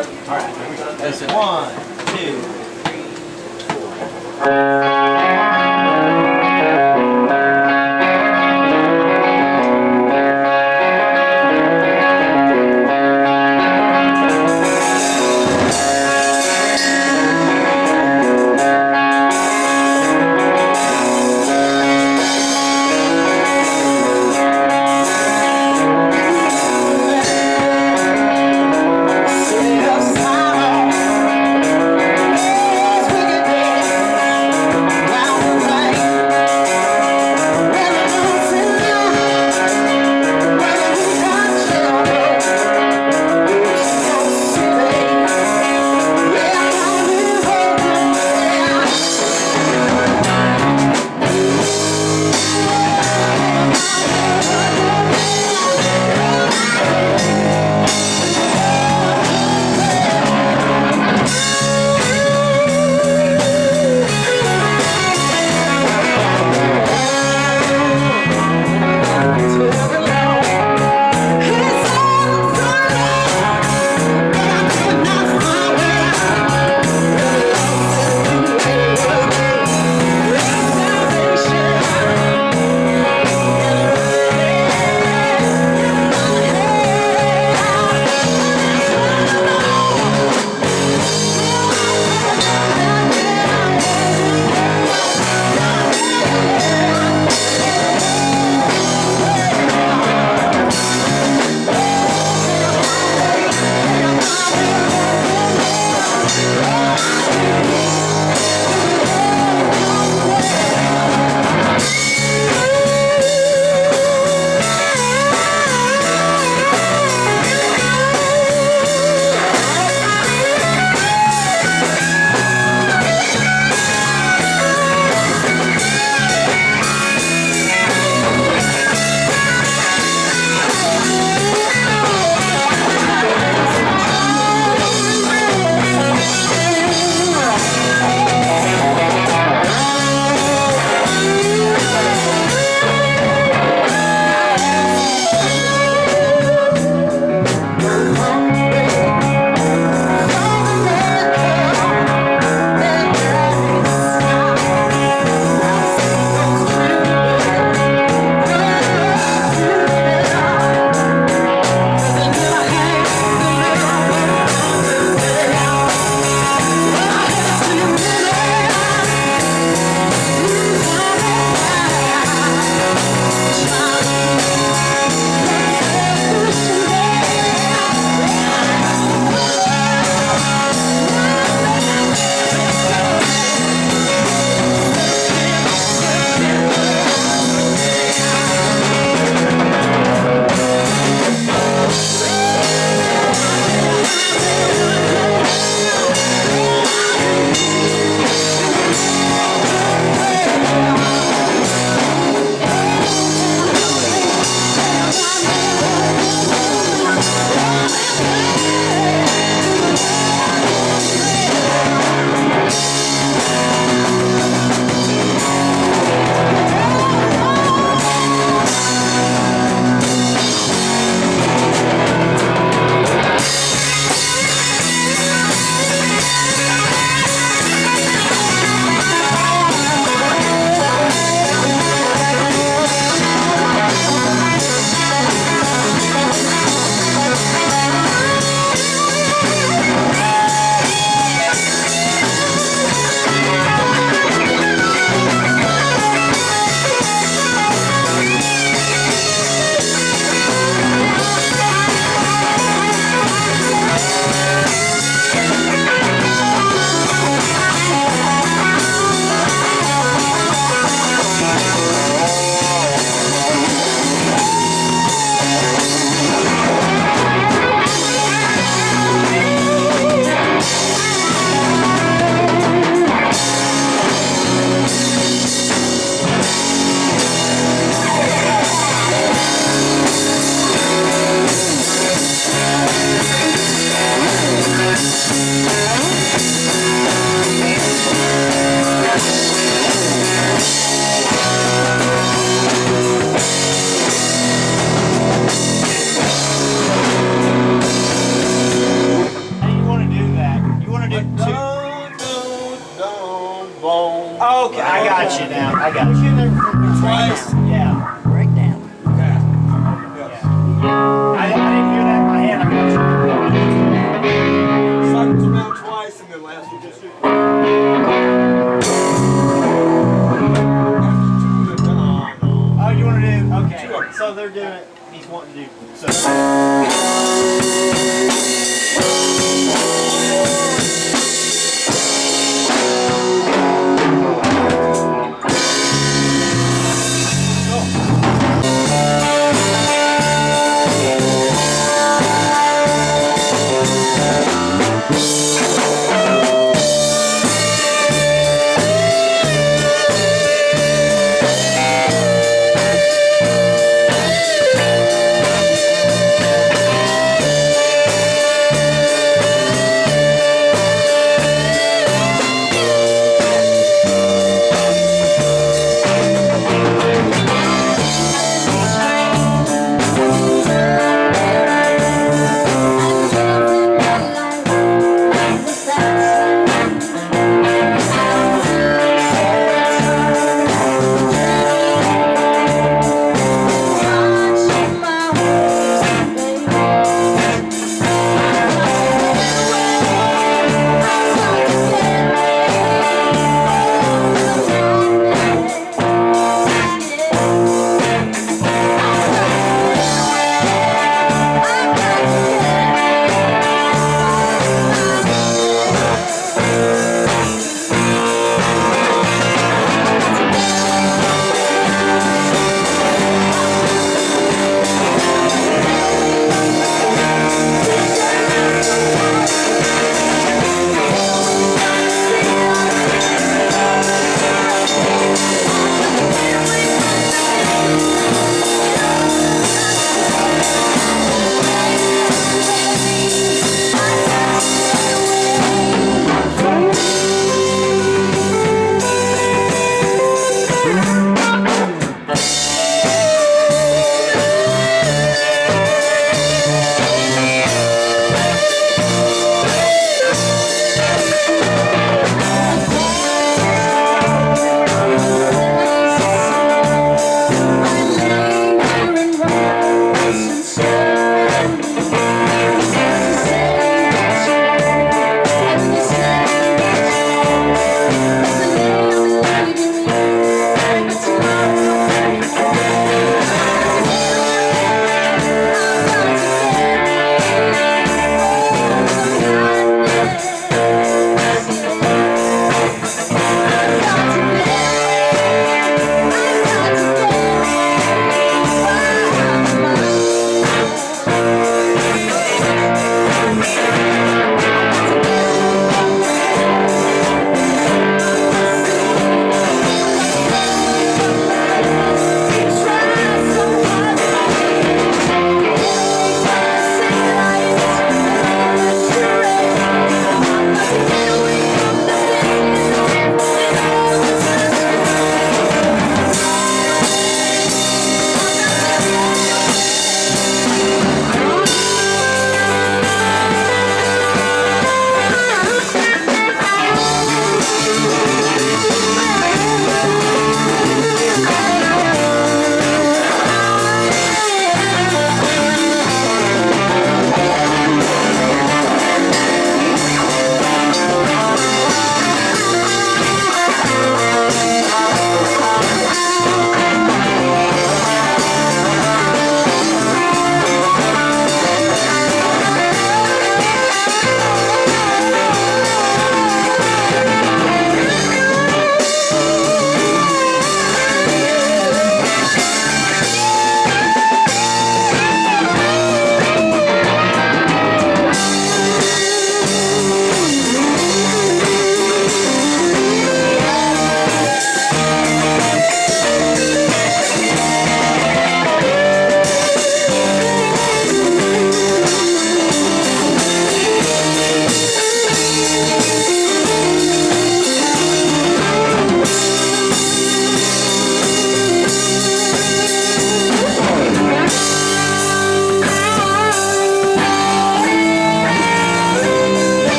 K: All right, here we go. Listen, 1, 2.
L: Smile.
G: Okay, I got you now. I got you.
K: Twice.
G: Yeah. Breakdown.
K: Okay.
G: I didn't hear that in my head. I got you.
K: Cycles around twice and then last one just
G: Oh, you want to do? Okay. So they're doing. He's wanting to do. So.